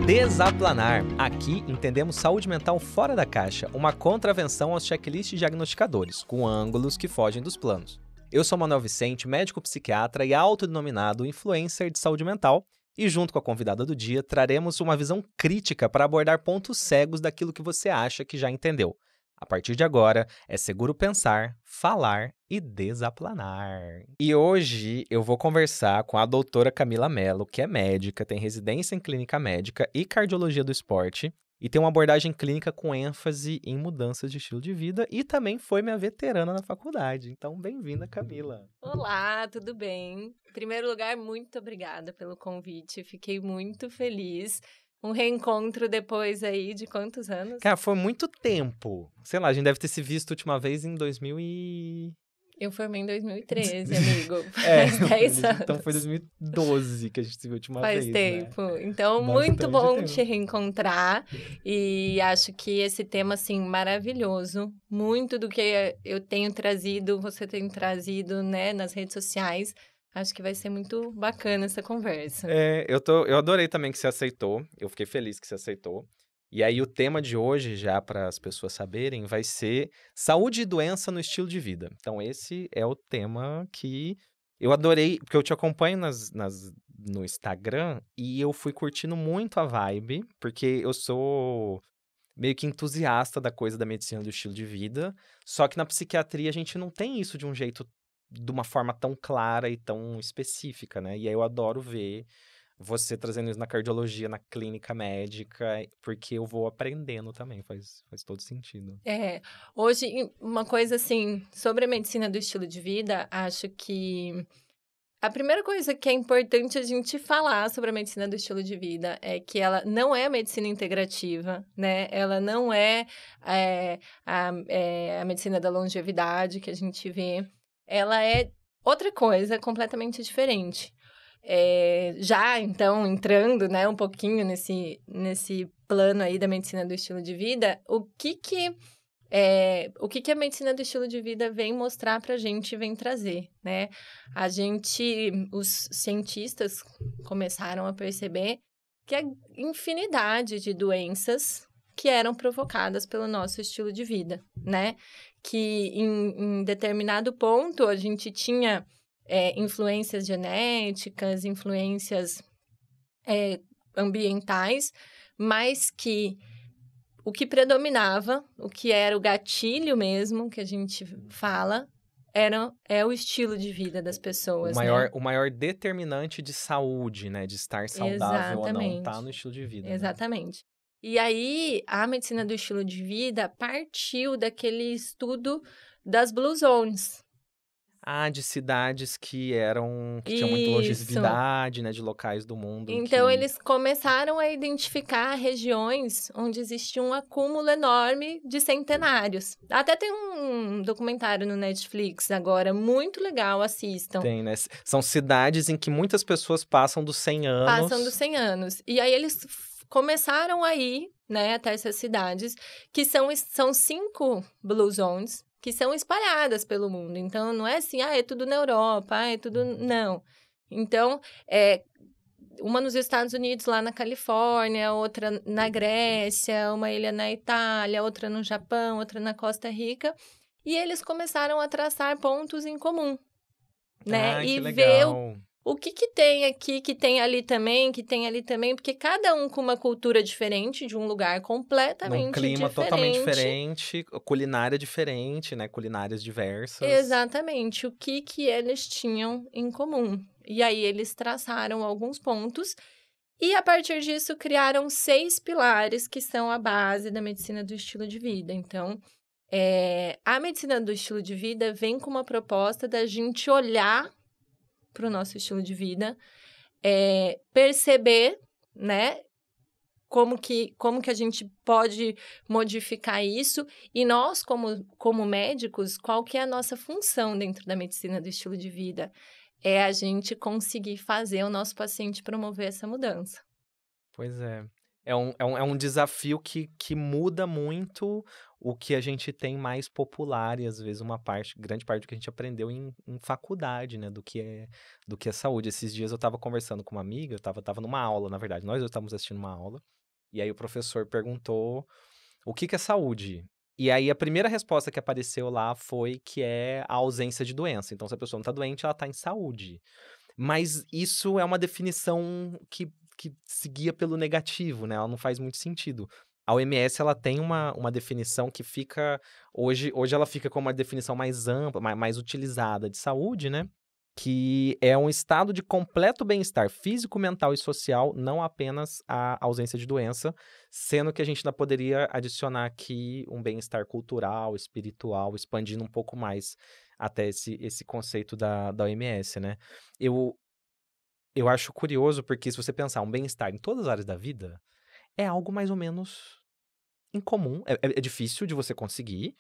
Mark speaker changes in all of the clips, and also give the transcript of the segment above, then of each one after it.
Speaker 1: Desaplanar. Aqui entendemos saúde mental fora da caixa, uma contravenção aos checklists diagnosticadores, com ângulos que fogem dos planos. Eu sou Manuel Vicente, médico psiquiatra e autodenominado influencer de saúde mental, e junto com a convidada do dia, traremos uma visão crítica para abordar pontos cegos daquilo que você acha que já entendeu. A partir de agora, é seguro pensar, falar e desaplanar. E hoje eu vou conversar com a doutora Camila Mello, que é médica, tem residência em clínica médica e cardiologia do esporte, e tem uma abordagem clínica com ênfase em mudanças de estilo de vida e também foi minha veterana na faculdade. Então, bem-vinda, Camila.
Speaker 2: Olá, tudo bem? Em primeiro lugar, muito obrigada pelo convite. Fiquei muito feliz. Um reencontro depois aí de quantos anos?
Speaker 1: Cara, foi muito tempo. Sei lá, a gente deve ter se visto a última vez em 2000 e...
Speaker 2: Eu formei em 2013, amigo. Faz 10 anos.
Speaker 1: Então foi 2012 que a gente se viu a última vez,
Speaker 2: Faz tempo.
Speaker 1: né?
Speaker 2: Então,
Speaker 1: Bastante
Speaker 2: muito bom
Speaker 1: tempo.
Speaker 2: te reencontrar. E acho que esse tema, assim, maravilhoso. Muito do que eu tenho trazido, você tem trazido, né, nas redes sociais. Acho que vai ser muito bacana essa conversa.
Speaker 1: Eu adorei também que você aceitou. Eu fiquei feliz que você aceitou. E aí o tema de hoje, já para as pessoas saberem, vai ser saúde e doença no estilo de vida. Então esse é o tema que eu adorei, porque eu te acompanho no Instagram e eu fui curtindo muito a vibe, porque eu sou meio que entusiasta da coisa da medicina do estilo de vida, só que na psiquiatria a gente não tem isso de uma forma tão clara e tão específica, né? E aí eu adoro ver você trazendo isso na cardiologia, na clínica médica, porque eu vou aprendendo também, faz todo sentido.
Speaker 2: Hoje, uma coisa assim, sobre a medicina do estilo de vida, acho que a primeira coisa que é importante a gente falar sobre a medicina do estilo de vida é que ela não é medicina integrativa, né? Ela não é, a medicina da longevidade que a gente vê. Ela é outra coisa completamente diferente. Já, então, entrando, né, um pouquinho nesse plano aí da medicina do estilo de vida, o que a medicina do estilo de vida vem mostrar pra gente, vem trazer, né? Os cientistas começaram a perceber que a infinidade de doenças que eram provocadas pelo nosso estilo de vida, né? Que em determinado ponto a gente tinha influências genéticas, influências ambientais, mas que o que predominava, o que era o gatilho mesmo, que a gente fala, é o estilo de vida das pessoas, né?
Speaker 1: O maior determinante de saúde, né? De estar saudável ou não, tá no estilo de vida.
Speaker 2: Exatamente. Né? E aí, a medicina do estilo de vida partiu daquele estudo das Blue Zones.
Speaker 1: De cidades que tinham muita longevidade, né, de locais do mundo.
Speaker 2: Então, eles começaram a identificar regiões onde existia um acúmulo enorme de centenários. Até tem um documentário no Netflix agora, muito legal, assistam.
Speaker 1: Tem, né? São cidades em que muitas pessoas passam dos 100 anos.
Speaker 2: Passam dos 100 anos. E aí, eles começaram a ir, né, até essas cidades, que são 5 Blue Zones, que são espalhadas pelo mundo. Então, não é assim, é tudo na Europa, é tudo... Não. Então, uma nos Estados Unidos, lá na Califórnia, outra na Grécia, uma ilha na Itália, outra no Japão, outra na Costa Rica. E eles começaram a traçar pontos em comum, né?
Speaker 1: E
Speaker 2: ver o que tem aqui, que tem ali também, porque cada um com uma cultura diferente, de um lugar completamente diferente.
Speaker 1: Um clima totalmente diferente, culinária diferente, né? Culinárias diversas.
Speaker 2: Exatamente, o que eles tinham em comum. E aí eles traçaram alguns pontos e a partir disso criaram 6 pilares que são a base da medicina do estilo de vida. Então, a medicina do estilo de vida vem com uma proposta da gente olhar para o nosso estilo de vida, perceber, né, como que a gente pode modificar isso e nós, como médicos, qual que é a nossa função dentro da medicina do estilo de vida? É a gente conseguir fazer o nosso paciente promover essa mudança.
Speaker 1: Pois é. É um desafio que muda muito o que a gente tem mais popular e, às vezes, grande parte do que a gente aprendeu em faculdade, né? Do que é saúde. Esses dias eu estava conversando com uma amiga, eu estava numa aula, na verdade. Nós estávamos assistindo uma aula. E aí o professor perguntou o que é saúde? E aí a primeira resposta que apareceu lá foi que é a ausência de doença. Então, se a pessoa não está doente, ela está em saúde. Mas isso é uma definição que se guia pelo negativo, né? Ela não faz muito sentido. A OMS, ela tem uma definição que fica... Hoje ela fica como uma definição mais ampla, mais utilizada de saúde, né? Que é um estado de completo bem-estar físico, mental e social, não apenas a ausência de doença, sendo que a gente ainda poderia adicionar aqui um bem-estar cultural, espiritual, expandindo um pouco mais até esse conceito da OMS, né? Eu acho curioso porque se você pensar um bem-estar em todas as áreas da vida, é algo mais ou menos incomum, é difícil de você conseguir,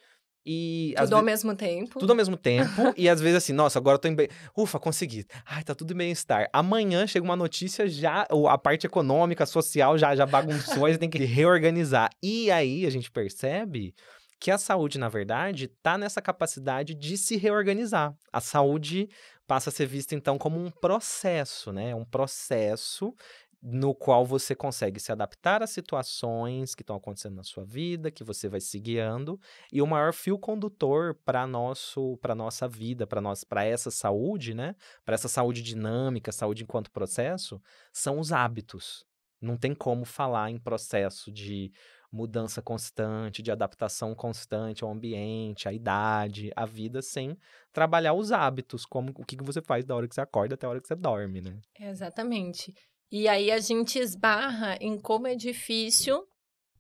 Speaker 1: e às
Speaker 2: Tudo ao
Speaker 1: vezes...
Speaker 2: mesmo tempo.
Speaker 1: Tudo ao mesmo tempo, e às vezes assim, nossa, agora eu tô em bem... Ufa, consegui. Ai, tá tudo em bem-estar. Amanhã chega uma notícia, já a parte econômica, social já bagunçou, aí você tem que reorganizar. E aí a gente percebe que a saúde, na verdade, tá nessa capacidade de se reorganizar. A saúde passa a ser vista, então, como um processo, né? Um processo no qual você consegue se adaptar às situações que estão acontecendo na sua vida, que você vai se guiando, e o maior fio condutor para nossa vida, para essa saúde, né? Para essa saúde dinâmica, saúde enquanto processo, são os hábitos. Não tem como falar em processo de mudança constante, de adaptação constante ao ambiente, à idade, à vida, sem trabalhar os hábitos, como o que você faz da hora que você acorda até a hora que você dorme, né?
Speaker 2: Exatamente. E aí a gente esbarra em como é difícil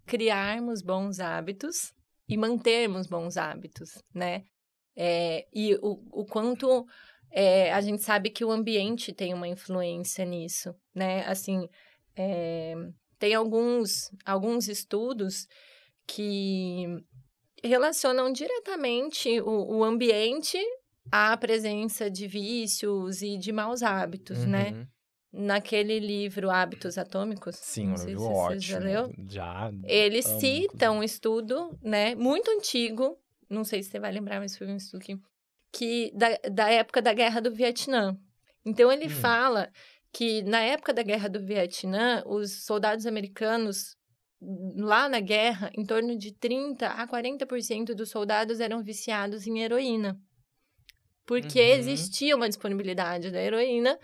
Speaker 2: criarmos bons hábitos e mantermos bons hábitos, né? E o quanto a gente sabe que o ambiente tem uma influência nisso, né? Assim, tem alguns estudos que relacionam diretamente o ambiente à presença de vícios e de maus hábitos, né?
Speaker 1: Uhum.
Speaker 2: Naquele livro Hábitos Atômicos,
Speaker 1: Sim,
Speaker 2: não
Speaker 1: um
Speaker 2: sei
Speaker 1: livro
Speaker 2: se você já
Speaker 1: ótimo.
Speaker 2: leu,
Speaker 1: Já
Speaker 2: ele
Speaker 1: amo,
Speaker 2: cita um
Speaker 1: inclusive.
Speaker 2: estudo, né, muito antigo, não sei se você vai lembrar, mas foi um estudo que da época da Guerra do Vietnã. Então, ele fala que na época da Guerra do Vietnã, os soldados americanos, lá na guerra, em torno de 30% a 40% dos soldados eram viciados em heroína. Porque existia uma disponibilidade da heroína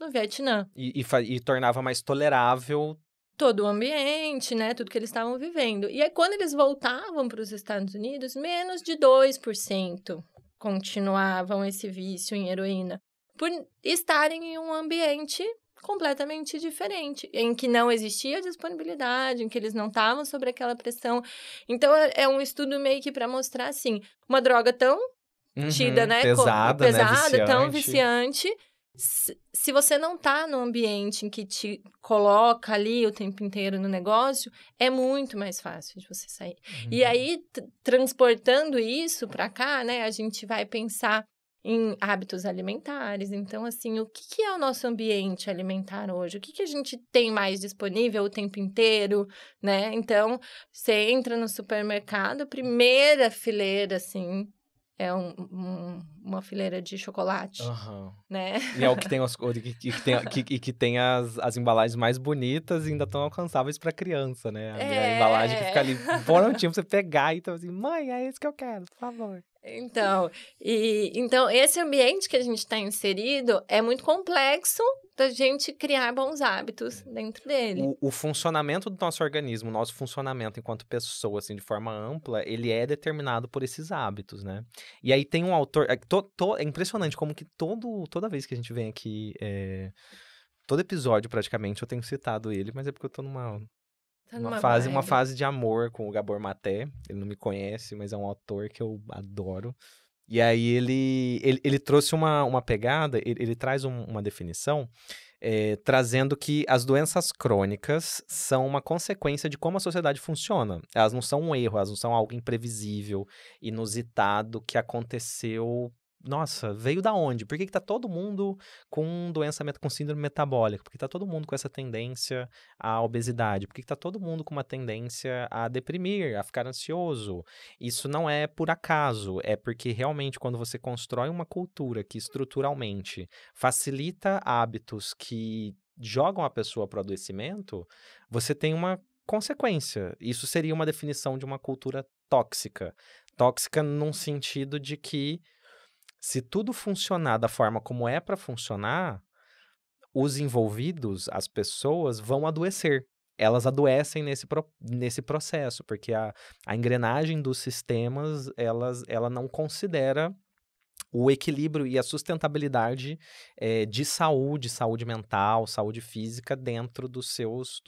Speaker 2: no Vietnã.
Speaker 1: E tornava mais tolerável.
Speaker 2: Todo o ambiente, né? Tudo que eles estavam vivendo. E aí, quando eles voltavam para os Estados Unidos, menos de 2% continuavam esse vício em heroína. Por estarem em um ambiente completamente diferente, em que não existia disponibilidade, em que eles não estavam sob aquela pressão. Então, é um estudo meio que para mostrar, assim, uma droga tão tida, né?
Speaker 1: Pesada, né?
Speaker 2: Pesada, tão
Speaker 1: Viciante.
Speaker 2: viciante. Se você não tá num ambiente em que te coloca ali o tempo inteiro no negócio, é muito mais fácil de você sair. E aí, transportando isso para cá, né? A gente vai pensar em hábitos alimentares. Então, assim, o que é o nosso ambiente alimentar hoje? O que a gente tem mais disponível o tempo inteiro, né? Então, você entra no supermercado, a primeira fileira, assim, é uma fileira de chocolate, né?
Speaker 1: E é o que tem, que tem as embalagens mais bonitas e ainda tão alcançáveis para criança, né? A embalagem que fica ali prontinha pra você pegar e então assim, mãe, é esse que eu quero, por favor.
Speaker 2: Então, então, esse ambiente que a gente está inserido é muito complexo da gente criar bons hábitos dentro dele.
Speaker 1: O funcionamento do nosso organismo, o nosso funcionamento enquanto pessoa, assim, de forma ampla, ele é determinado por esses hábitos, né? E aí tem um autor... É impressionante como que toda vez que a gente vem aqui... todo episódio, praticamente, eu tenho citado ele, mas é porque eu tô numa fase de amor com o Gabor Maté. Ele não me conhece, mas é um autor que eu adoro. E aí ele trouxe uma pegada, ele traz uma definição, trazendo que as doenças crônicas são uma consequência de como a sociedade funciona. Elas não são um erro, elas não são algo imprevisível, inusitado, que aconteceu... Nossa, veio da onde? Por que tá todo mundo com com síndrome metabólica? Por que tá todo mundo com essa tendência à obesidade? Por que tá todo mundo com uma tendência a deprimir, a ficar ansioso? Isso não é por acaso, é porque realmente quando você constrói uma cultura que estruturalmente facilita hábitos que jogam a pessoa para o adoecimento, você tem uma consequência. Isso seria uma definição de uma cultura tóxica. Tóxica num sentido de que, se tudo funcionar da forma como é para funcionar, os envolvidos, as pessoas, vão adoecer. Elas adoecem nesse processo, porque a engrenagem dos sistemas, ela não considera o equilíbrio e a sustentabilidade de saúde mental, saúde física, dentro dos seus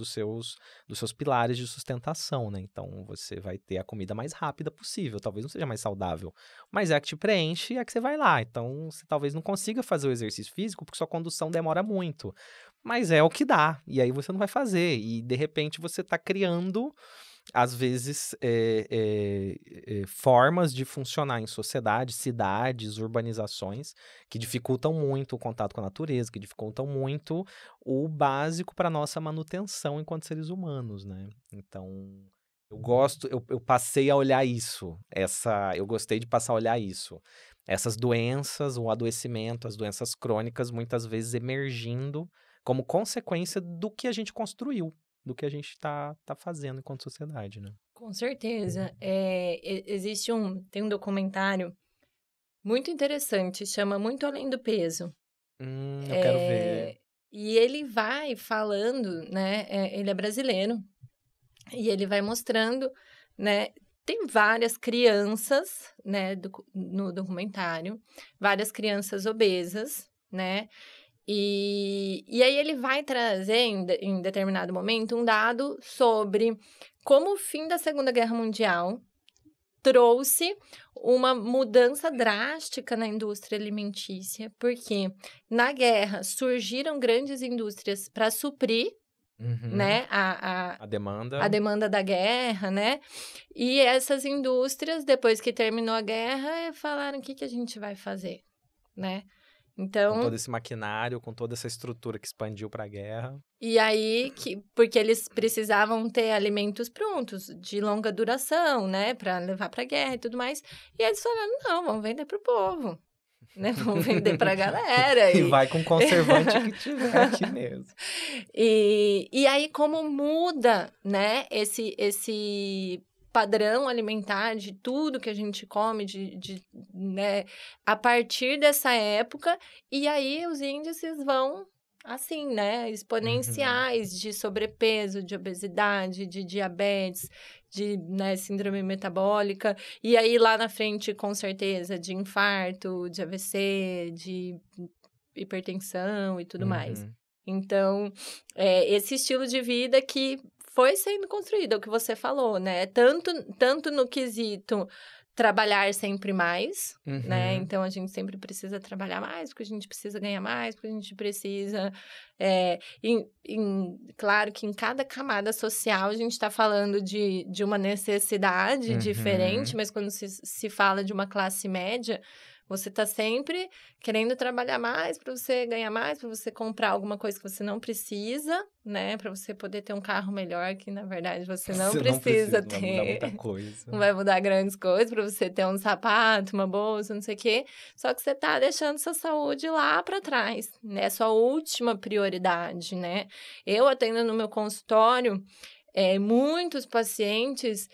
Speaker 1: pilares de sustentação, né? Então, você vai ter a comida mais rápida possível. Talvez não seja mais saudável, mas é a que te preenche e é a que você vai lá. Então, você talvez não consiga fazer o exercício físico porque sua condução demora muito. Mas é o que dá, e aí você não vai fazer. E, de repente, você está criando, às vezes, formas de funcionar em sociedade, cidades, urbanizações, que dificultam muito o contato com a natureza, que dificultam muito o básico para a nossa manutenção enquanto seres humanos, né? Então, eu passei a olhar isso, eu gostei de passar a olhar isso. Essas doenças, o adoecimento, as doenças crônicas, muitas vezes emergindo como consequência do que a gente construiu, do que a gente está fazendo enquanto sociedade, né?
Speaker 2: Com certeza. Tem um documentário muito interessante, chama Muito Além do Peso.
Speaker 1: Eu quero ver.
Speaker 2: E ele vai falando, né? Ele é brasileiro, e ele vai mostrando, né? Tem várias crianças, né, no documentário, várias crianças obesas, né? E aí ele vai trazer, em determinado momento, um dado sobre como o fim da Segunda Guerra Mundial trouxe uma mudança drástica na indústria alimentícia, porque na guerra surgiram grandes indústrias para suprir, né,
Speaker 1: a
Speaker 2: demanda da guerra, né? E essas indústrias, depois que terminou a guerra, falaram: o que a gente vai fazer, né? Então,
Speaker 1: com todo esse maquinário, com toda essa estrutura que expandiu para a guerra.
Speaker 2: E aí, porque eles precisavam ter alimentos prontos, de longa duração, né? Para levar para a guerra e tudo mais. E eles falaram: não, vamos vender para o povo. Né? Vamos vender para a galera.
Speaker 1: E vai com conservante que tiver aqui mesmo.
Speaker 2: E aí, como muda, né? Esse padrão alimentar de tudo que a gente come, né, a partir dessa época, e aí os índices vão, assim, né, exponenciais de sobrepeso, de obesidade, de diabetes, de, né, síndrome metabólica, e aí lá na frente, com certeza, de infarto, de AVC, de hipertensão e tudo mais. Então, esse estilo de vida que foi sendo construído, é o que você falou, né? Tanto no quesito trabalhar sempre mais, né? Então, a gente sempre precisa trabalhar mais, porque a gente precisa ganhar mais, porque a gente precisa... claro que em cada camada social a gente está falando de uma necessidade diferente, mas quando se fala de uma classe média, você está sempre querendo trabalhar mais para você ganhar mais, para você comprar alguma coisa que você não precisa, né? Para você poder ter um carro melhor, que na verdade você não precisa ter.
Speaker 1: Não vai mudar muita coisa.
Speaker 2: Não vai mudar grandes coisas, para você ter um sapato, uma bolsa, não sei o quê. Só que você está deixando sua saúde lá para trás, né? É sua última prioridade, né? Eu atendo no meu consultório muitos pacientes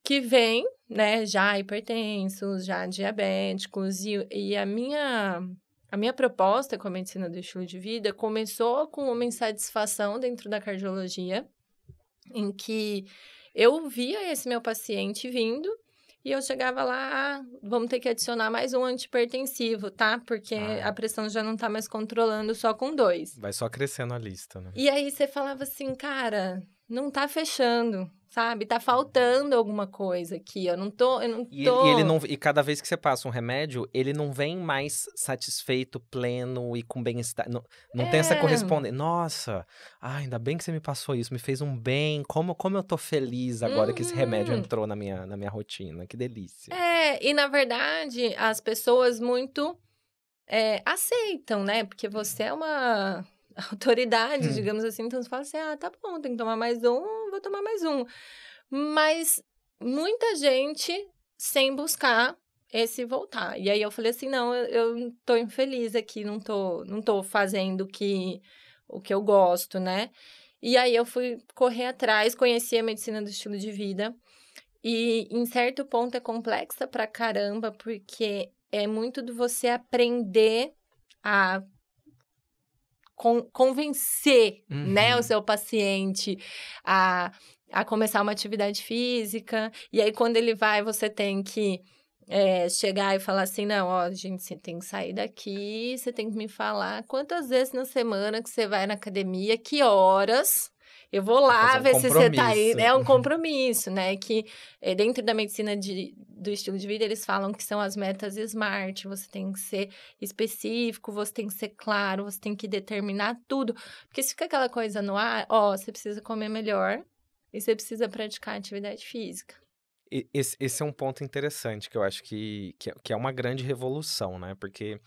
Speaker 2: que vêm, né, já hipertensos, já diabéticos, e a minha proposta com a medicina do estilo de vida começou com uma insatisfação dentro da cardiologia, em que eu via esse meu paciente vindo, e eu chegava lá: vamos ter que adicionar mais um antihipertensivo, tá? Porque a pressão já não tá mais controlando só com 2.
Speaker 1: Vai só crescendo a lista, né?
Speaker 2: E aí você falava assim: cara, não tá fechando, sabe? Tá faltando alguma coisa aqui, eu não tô...
Speaker 1: E cada vez que você passa um remédio, ele não vem mais satisfeito, pleno e com bem-estar. Não tem essa correspondência. Nossa, ainda bem que você me passou isso, me fez um bem. Como eu tô feliz agora que esse remédio entrou na minha rotina. Que delícia.
Speaker 2: E na verdade, as pessoas muito aceitam, né? Porque você é uma autoridade, digamos assim, então você fala assim: tá bom, tem que tomar mais um, vou tomar mais um. Mas muita gente sem buscar esse voltar. E aí eu falei assim: não, eu tô infeliz aqui, não tô fazendo o que eu gosto, né? E aí eu fui correr atrás, conheci a medicina do estilo de vida. E em certo ponto é complexa pra caramba, porque é muito de você aprender a convencer, né, o seu paciente a começar uma atividade física. E aí, quando ele vai, você tem que chegar e falar assim, não, ó, gente, você tem que sair daqui, você tem que me falar quantas vezes na semana que você vai na academia, que horas... Eu vou lá ver se você tá aí. É um compromisso, né? Que dentro da medicina do estilo de vida, eles falam que são as metas SMART. Você tem que ser específico, você tem que ser claro, você tem que determinar tudo. Porque se fica aquela coisa no ar, ó, você precisa comer melhor e você precisa praticar atividade física.
Speaker 1: Esse é um ponto interessante, que eu acho que é uma grande revolução, né? Porque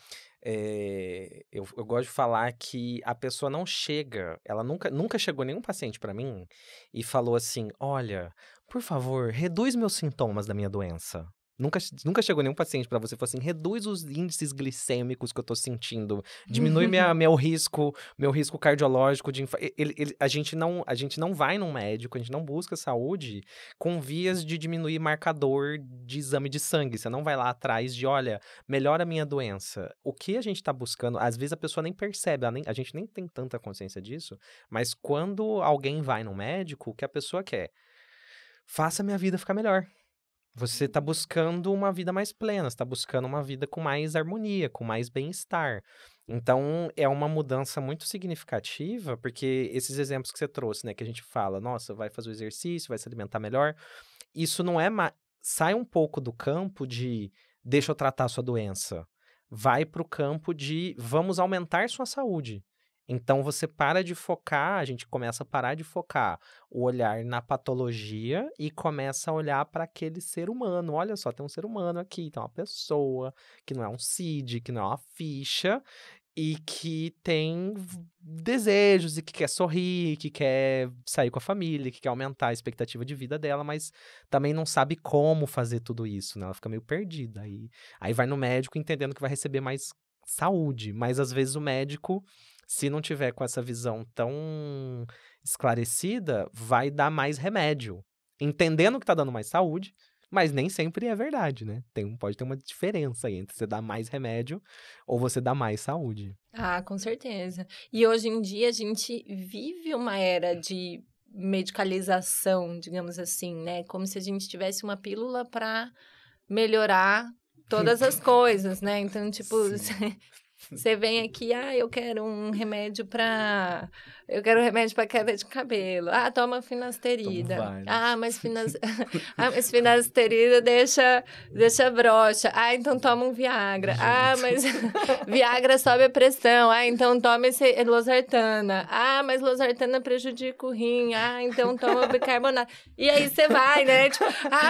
Speaker 1: eu gosto de falar que a pessoa não chega, ela nunca chegou nenhum paciente pra mim e falou assim, olha, por favor, reduz meus sintomas da minha doença. Nunca chegou nenhum paciente pra você e falou assim, reduz os índices glicêmicos que eu tô sentindo, diminui meu risco cardiológico de a gente não vai num médico, a gente não busca saúde com vias de diminuir marcador de exame de sangue. Você não vai lá atrás de, olha, melhora a minha doença. O que a gente tá buscando, às vezes a pessoa nem percebe, a gente nem tem tanta consciência disso, mas quando alguém vai num médico, o que a pessoa quer? Faça a minha vida ficar melhor. Você está buscando uma vida mais plena, você está buscando uma vida com mais harmonia, com mais bem-estar. Então, é uma mudança muito significativa, porque esses exemplos que você trouxe, né, que a gente fala, nossa, vai fazer o exercício, vai se alimentar melhor, isso não é... Sai um pouco do campo de deixa eu tratar a sua doença. Vai para o campo de vamos aumentar sua saúde. Então, você para de focar, a gente começa a parar de focar o olhar na patologia e começa a olhar para aquele ser humano. Olha só, tem um ser humano aqui, tem uma pessoa que não é um CID, que não é uma ficha e que tem desejos e que quer sorrir, que quer sair com a família, que quer aumentar a expectativa de vida dela, mas também não sabe como fazer tudo isso, né? Ela fica meio perdida. Aí vai no médico entendendo que vai receber mais saúde, mas às vezes o médico, se não tiver com essa visão tão esclarecida, vai dar mais remédio, entendendo que tá dando mais saúde, mas nem sempre é verdade, né? Pode ter uma diferença aí entre você dar mais remédio ou você dar mais saúde.
Speaker 2: Ah, com certeza. E hoje em dia a gente vive uma era de medicalização, digamos assim, né? Como se a gente tivesse uma pílula para melhorar todas as coisas, né? Então, tipo, você vem aqui, eu quero um remédio para... Eu quero um remédio para queda de cabelo. Ah, toma finasterida. Mas finasterida deixa broxa. Ah, então toma um Viagra. Gente. Mas Viagra sobe a pressão. Ah, então toma esse losartana. Ah, mas losartana prejudica o rim. Ah, então toma bicarbonato. E aí você vai, né? Tipo,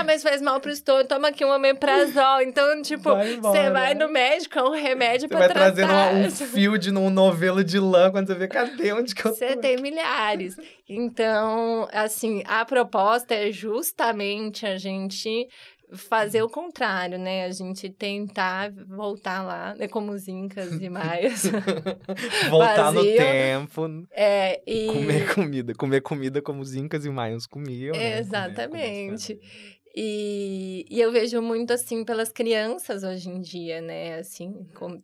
Speaker 2: mas faz mal pro estômago. Toma aqui um omeprazol. Então, tipo, você vai no médico, é um remédio para tratar.
Speaker 1: Trazendo um fio de um novelo de lã, quando você vê, cadê onde que eu tô?
Speaker 2: Você tem milhares. Então, assim, a proposta é justamente a gente fazer o contrário, né? A gente tentar voltar lá, né? Como os incas e maias.
Speaker 1: Voltar no tempo.
Speaker 2: E
Speaker 1: comer comida como os incas e maias comiam, né?
Speaker 2: Exatamente. E eu vejo muito, assim, pelas crianças hoje em dia, né? Assim, como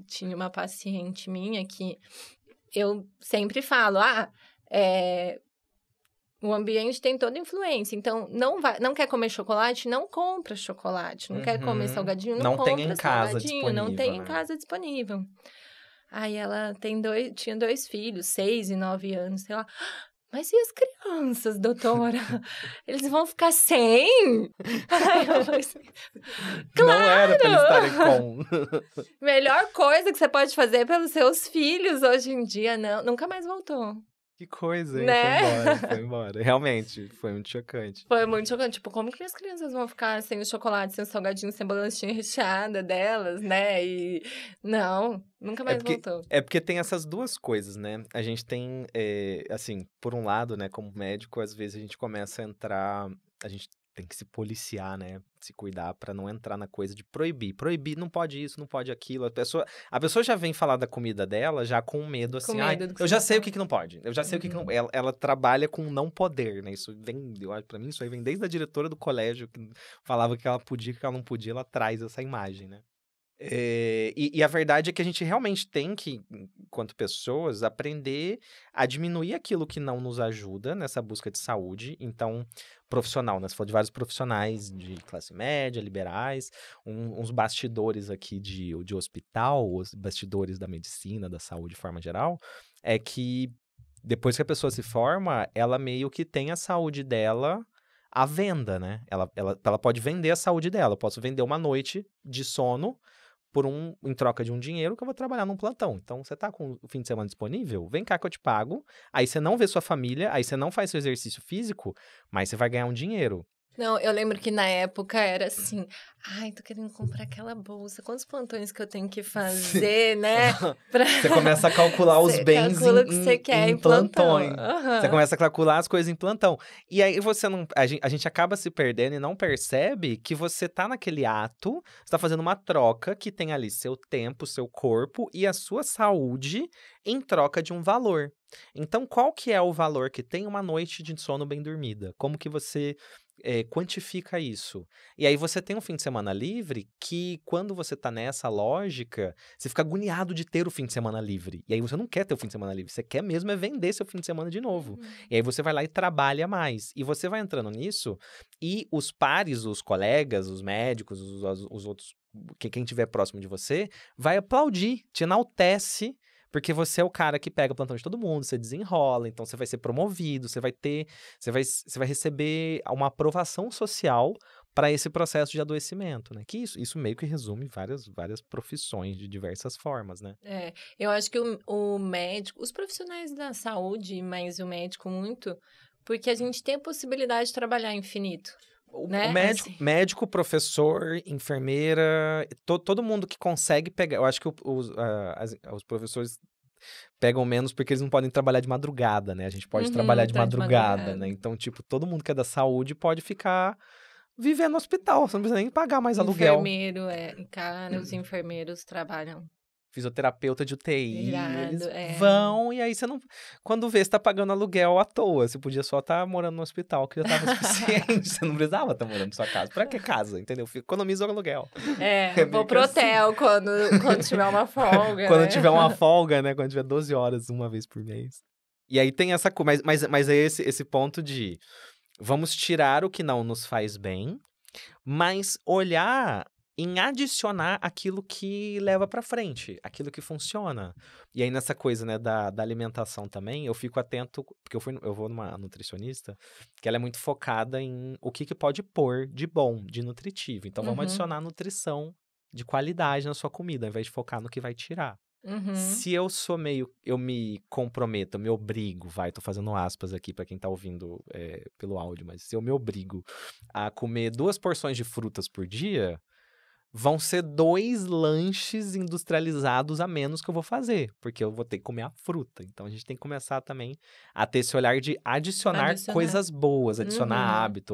Speaker 2: tinha uma paciente minha que eu sempre falo, o ambiente tem toda influência. Então, não quer comer chocolate? Não compra chocolate. Não quer comer salgadinho? Não compra
Speaker 1: tem em casa
Speaker 2: salgadinho. Não tem em casa disponível. Aí ela tinha 2 filhos, 6 e 9 anos, sei lá. Mas e as crianças, doutora? Eles vão ficar sem? Aí eu falei assim, claro!
Speaker 1: Não era pra eles estarem com.
Speaker 2: Melhor coisa que você pode fazer pelos seus filhos hoje em dia, nunca mais voltou.
Speaker 1: Que coisa, hein?
Speaker 2: Né?
Speaker 1: Foi embora. Realmente, foi muito chocante.
Speaker 2: Foi muito chocante. Tipo, como que as crianças vão ficar sem o chocolate, sem o salgadinho, sem a bolachinha recheada delas, né? E não, nunca mais voltou.
Speaker 1: É porque tem essas duas coisas, né? A gente tem, assim, por um lado, né, como médico, às vezes a gente começa a entrar... A gente tem que se policiar, né? Se cuidar pra não entrar na coisa de proibir. Proibir, não pode isso, não pode aquilo. A pessoa já vem falar da comida dela já com medo, assim.
Speaker 2: Com medo do que
Speaker 1: eu
Speaker 2: você
Speaker 1: já
Speaker 2: vai
Speaker 1: sei o
Speaker 2: falar.
Speaker 1: que não pode. Eu já sei o que não... Ela trabalha com não poder, né? Isso vem, eu acho, pra mim, isso aí vem desde a diretora do colégio, que falava que ela podia, que ela não podia, ela traz essa imagem, né? E a verdade é que a gente realmente tem que, enquanto pessoas, aprender a diminuir aquilo que não nos ajuda nessa busca de saúde. Então, profissional, né? Você falou de vários profissionais de classe média, liberais, uns bastidores aqui de hospital, os bastidores da medicina, da saúde de forma geral, é que depois que a pessoa se forma, ela meio que tem a saúde dela à venda, né? Ela pode vender a saúde dela. Eu posso vender uma noite de sono em troca de um dinheiro que eu vou trabalhar num plantão. Então, você tá com o fim de semana disponível? Vem cá que eu te pago. Aí você não vê sua família, aí você não faz seu exercício físico, mas você vai ganhar um dinheiro.
Speaker 2: Não, eu lembro que na época era assim, ai, tô querendo comprar aquela bolsa, quantos plantões que eu tenho que fazer, né?
Speaker 1: Você começa a calcular os
Speaker 2: Você
Speaker 1: bens
Speaker 2: calcula o que você quer em plantão.
Speaker 1: Você começa a calcular as coisas em plantão. E aí você não. A gente acaba se perdendo e não percebe que você tá naquele ato, você tá fazendo uma troca que tem ali seu tempo, seu corpo e a sua saúde em troca de um valor. Então, qual que é o valor que tem uma noite de sono bem dormida? Como que você quantifica isso? E aí você tem um fim de semana livre que, quando você tá nessa lógica, você fica agoniado de ter o fim de semana livre. E aí você não quer ter o fim de semana livre, você quer mesmo é vender seu fim de semana de novo. E aí você vai lá e trabalha mais. E você vai entrando nisso, e os pares, os colegas, os médicos, os outros, quem estiver próximo de você, vai aplaudir, te enaltece, porque você é o cara que pega o plantão de todo mundo, você desenrola, então você vai ser promovido, você vai receber uma aprovação social para esse processo de adoecimento, né? Que isso meio que resume várias profissões de diversas formas, né?
Speaker 2: Eu acho que o médico, os profissionais da saúde, mas o médico muito, porque a gente tem a possibilidade de trabalhar infinito.
Speaker 1: O
Speaker 2: né?
Speaker 1: médico, professor, enfermeira, todo mundo que consegue pegar. Eu acho que os professores pegam menos porque eles não podem trabalhar de madrugada, né? A gente pode trabalhar de madrugada, né? Então, tipo, todo mundo que é da saúde pode ficar vivendo no hospital, você não precisa nem pagar mais aluguel.
Speaker 2: Enfermeiro, cara, os enfermeiros trabalham.
Speaker 1: Fisioterapeuta de UTI,
Speaker 2: Irado,
Speaker 1: eles vão, e aí você não... Quando vê, você tá pagando aluguel à toa. Você podia só estar morando no hospital, que já tava suficiente. Você não precisava estar morando na sua casa. Pra que casa, entendeu? Economiza o aluguel.
Speaker 2: Vou pro hotel assim. quando tiver uma folga,
Speaker 1: Quando
Speaker 2: né?
Speaker 1: tiver uma folga, né? Quando tiver 12 horas, uma vez por mês. E aí tem essa coisa, mas é esse ponto de... Vamos tirar o que não nos faz bem, mas olhar em adicionar aquilo que leva pra frente, aquilo que funciona. E aí nessa coisa, né, da alimentação também, eu fico atento, porque eu vou numa nutricionista, que ela é muito focada em o que pode pôr de bom, de nutritivo. Então vamos adicionar nutrição de qualidade na sua comida, ao invés de focar no que vai tirar. Se eu eu me comprometo, eu me obrigo, tô fazendo aspas aqui pra quem tá ouvindo pelo áudio, mas se eu me obrigo a comer 2 porções de frutas por dia, vão ser 2 lanches industrializados a menos que eu vou fazer, porque eu vou ter que comer a fruta. Então, a gente tem que começar também a ter esse olhar de adicionar coisas boas, adicionar hábito.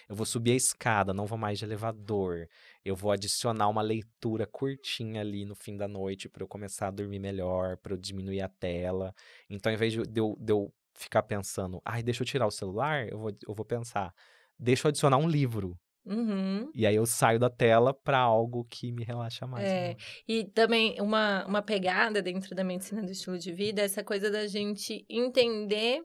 Speaker 1: Eu vou subir a escada, não vou mais de elevador. Eu vou adicionar uma leitura curtinha ali no fim da noite para eu começar a dormir melhor, para eu diminuir a tela. Então, ao invés de eu ficar pensando, deixa eu tirar o celular, eu vou pensar, deixa eu adicionar um livro. E aí eu saio da tela para algo que me relaxa mais.
Speaker 2: E também uma pegada dentro da medicina do estilo de vida, essa coisa da gente entender,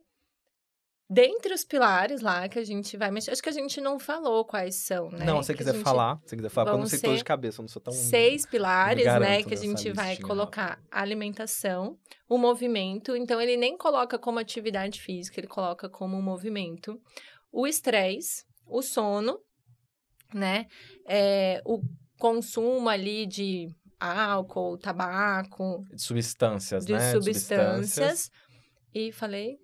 Speaker 2: dentre os pilares lá que a gente vai mexer, acho que a gente não falou quais são, né?
Speaker 1: Não, se você quiser falar, porque eu não sei todos de cabeça, eu não sou tão...
Speaker 2: 6 pilares, né, que a gente vai colocar. A alimentação, o movimento, então ele nem coloca como atividade física, ele coloca como um movimento. O estresse, o sono, né? O consumo ali de álcool, tabaco.
Speaker 1: De substâncias,
Speaker 2: de
Speaker 1: né?
Speaker 2: Substâncias. E falei...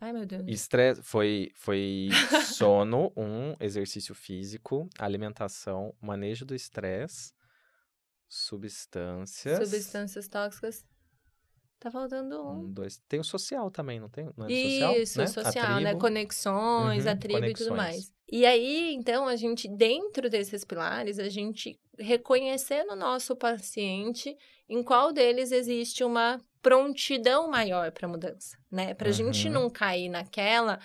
Speaker 2: Ai, meu Deus.
Speaker 1: Estresse foi sono, exercício físico, alimentação, manejo do estresse, substâncias...
Speaker 2: Substâncias tóxicas. Tá faltando um.
Speaker 1: 1, 2. Tem o social também, não tem? Não é do social?
Speaker 2: Isso,
Speaker 1: Né?
Speaker 2: social,
Speaker 1: A
Speaker 2: né?
Speaker 1: tribo.
Speaker 2: Conexões, a tribo e tudo
Speaker 1: Conexões.
Speaker 2: mais. E aí, então, a gente, dentro desses pilares, a gente reconhecer no nosso paciente em qual deles existe uma prontidão maior para mudança, né? Pra gente não cair naquela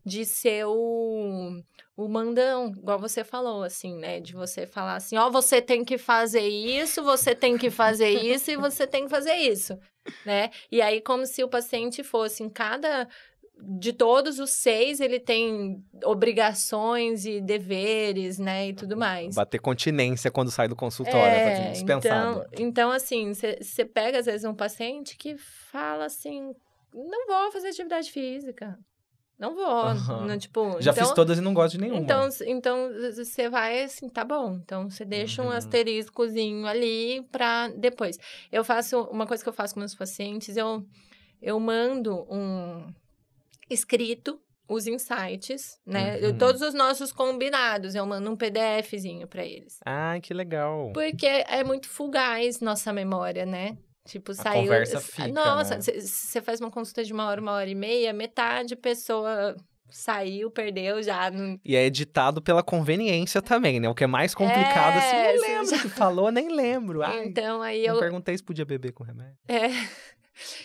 Speaker 2: de ser o mandão, igual você falou, assim, né? De você falar assim, ó, você tem que fazer isso, você tem que fazer isso e você tem que fazer isso, né? E aí, como se o paciente fosse em cada... De todos os 6, ele tem obrigações e deveres, né? E tudo mais.
Speaker 1: Bater continência quando sai do consultório, é dispensado.
Speaker 2: Então, assim, você pega, às vezes, um paciente que fala assim, não vou fazer atividade física. Não vou, não, tipo...
Speaker 1: Já fiz todas e não gosto de nenhuma.
Speaker 2: Então, você vai assim, tá bom. Então, você deixa um asteriscozinho ali pra depois. Uma coisa que eu faço com meus pacientes, eu mando um escrito, os insights, né? Todos os nossos combinados, eu mando um PDFzinho pra eles.
Speaker 1: Ah, que legal.
Speaker 2: Porque é muito fugaz nossa memória, né? Tipo, saiu...
Speaker 1: A conversa fica,
Speaker 2: Nossa,
Speaker 1: né?
Speaker 2: você faz uma consulta de 1 hora e meia, metade pessoa saiu, perdeu já.
Speaker 1: E é editado pela conveniência também, né? O que é mais complicado, assim, não lembro o que falou, nem lembro. Ai,
Speaker 2: então, aí
Speaker 1: não perguntei se podia beber com remédio.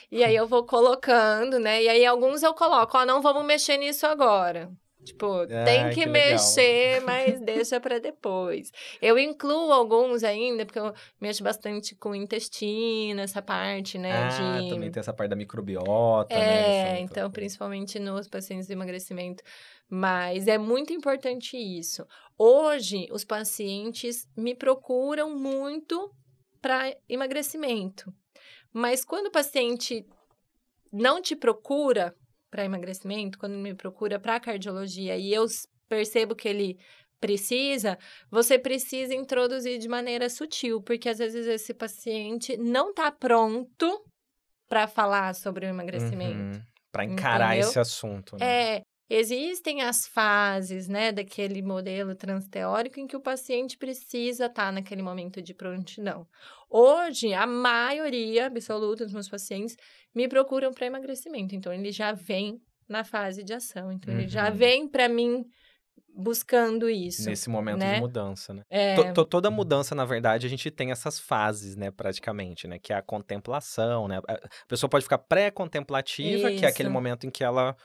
Speaker 2: E aí eu vou colocando, né? E aí alguns eu coloco, ó, não vamos mexer nisso agora. Tipo, tem que mexer, mas deixa pra depois. Eu incluo alguns ainda, porque eu mexo bastante com o intestino, essa parte, né?
Speaker 1: Também tem essa parte da microbiota, né?
Speaker 2: Então, principalmente nos pacientes de emagrecimento. Mas é muito importante isso. Hoje, os pacientes me procuram muito para emagrecimento. Mas quando o paciente não te procura para emagrecimento, quando me procura para cardiologia e eu percebo que ele precisa, você precisa introduzir de maneira sutil, porque às vezes esse paciente não está pronto para falar sobre o emagrecimento.
Speaker 1: Para encarar esse assunto, né?
Speaker 2: Existem as fases, né, daquele modelo transteórico em que o paciente precisa estar naquele momento de prontidão. Hoje, a maioria absoluta dos meus pacientes me procuram para emagrecimento. Então, ele já vem na fase de ação. Então, ele já vem para mim buscando isso.
Speaker 1: Nesse momento,
Speaker 2: né?
Speaker 1: de mudança, né? Toda mudança, na verdade, a gente tem essas fases, né, praticamente, né? Que é a contemplação, né? A pessoa pode ficar pré-contemplativa, que é aquele momento em que ela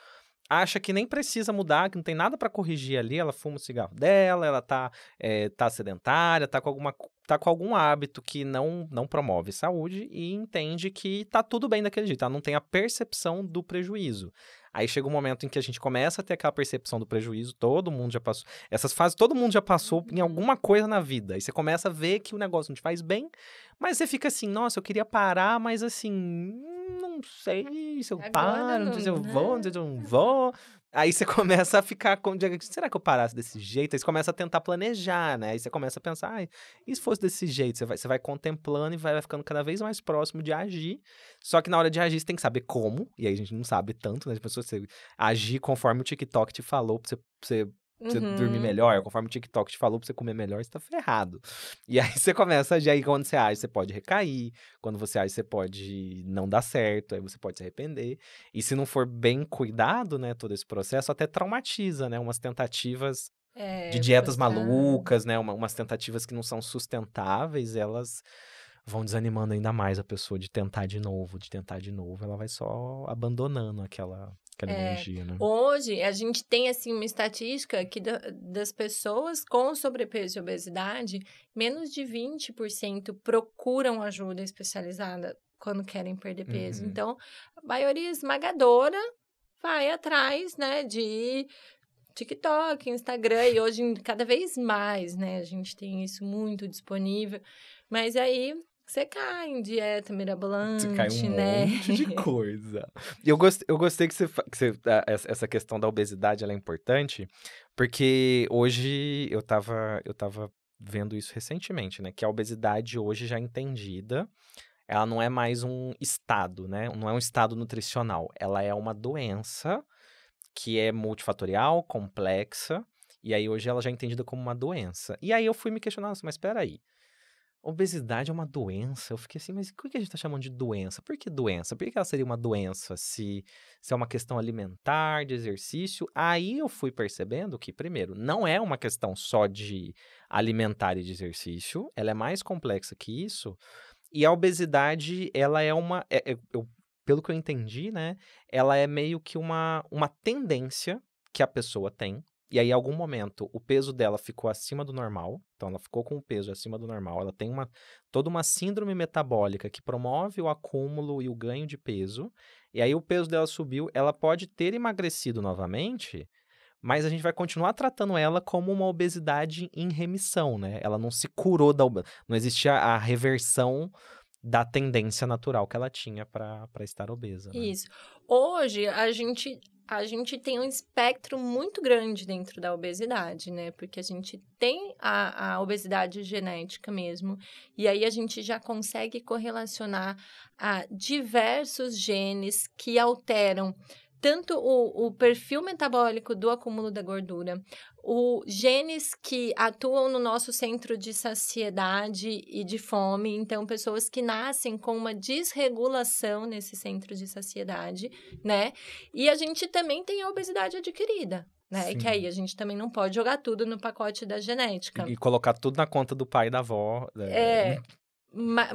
Speaker 1: acha que nem precisa mudar, que não tem nada para corrigir ali, ela fuma o cigarro dela, ela tá sedentária, tá com algum hábito que não promove saúde e entende que tá tudo bem daquele jeito, ela não tem a percepção do prejuízo. Aí chega um momento em que a gente começa a ter aquela percepção do prejuízo, todo mundo já passou, essas fases todo mundo já passou em alguma coisa na vida, aí você começa a ver que o negócio não te faz bem, mas você fica assim, nossa, eu queria parar, mas assim, não sei se eu paro, não sei se eu vou, não sei se eu não vou. Aí você começa a ficar com... Será que eu parasse desse jeito? Aí você começa a tentar planejar, né? Aí você começa a pensar, e se fosse desse jeito? Você vai contemplando e vai ficando cada vez mais próximo de agir. Só que na hora de agir, você tem que saber como. E aí a gente não sabe tanto, né? Tipo, você agir conforme o TikTok te falou, pra você dormir melhor, conforme o TikTok te falou pra você comer melhor, você tá ferrado. E aí você começa a agir, aí quando você age, você pode recair, quando você age, você pode não dar certo, aí você pode se arrepender. E se não for bem cuidado, né, todo esse processo, até traumatiza, né, umas tentativas de dietas malucas, né, umas tentativas que não são sustentáveis, elas vão desanimando ainda mais a pessoa de tentar de novo, ela vai só abandonando aquela energia, né?
Speaker 2: Hoje, a gente tem, assim, uma estatística que das pessoas com sobrepeso e obesidade, menos de 20% procuram ajuda especializada quando querem perder peso. Então, a maioria esmagadora vai atrás, né, de TikTok, Instagram, e hoje, cada vez mais, né, a gente tem isso muito disponível. Mas aí... Você cai em dieta mirabolante,
Speaker 1: né? Você cai monte de coisa. E eu gostei que essa questão da obesidade, ela é importante, porque hoje eu tava vendo isso recentemente, né? Que a obesidade hoje já entendida, ela não é mais um estado, né? Não é um estado nutricional. Ela é uma doença que é multifatorial, complexa, e aí hoje ela já é entendida como uma doença. E aí eu fui me questionando, mas espera aí. Obesidade é uma doença? Eu fiquei assim, mas por que a gente tá chamando de doença? Por que doença? Por que ela seria uma doença se é uma questão alimentar, de exercício? Aí eu fui percebendo que, primeiro, não é uma questão só de alimentar e de exercício, ela é mais complexa que isso. E a obesidade, ela é uma. Pelo que eu entendi, né? Ela é meio que uma tendência que a pessoa tem. E aí, em algum momento, o peso dela ficou acima do normal. Então, ela ficou com o peso acima do normal. Ela tem toda uma síndrome metabólica que promove o acúmulo e o ganho de peso. E aí, o peso dela subiu. Ela pode ter emagrecido novamente, mas a gente vai continuar tratando ela como uma obesidade em remissão, né? Ela não se curou não existia a reversão da tendência natural que ela tinha para estar obesa, né?
Speaker 2: Isso. Hoje, a gente tem um espectro muito grande dentro da obesidade, né? Porque a gente tem a obesidade genética mesmo. E aí, a gente já consegue correlacionar a diversos genes que alteram tanto o perfil metabólico do acúmulo da gordura, os genes que atuam no nosso centro de saciedade e de fome, então pessoas que nascem com uma desregulação nesse centro de saciedade, né? E a gente também tem a obesidade adquirida, né?
Speaker 1: Sim.
Speaker 2: Que aí a gente também não pode jogar tudo no pacote da genética.
Speaker 1: E colocar tudo na conta do pai e da avó.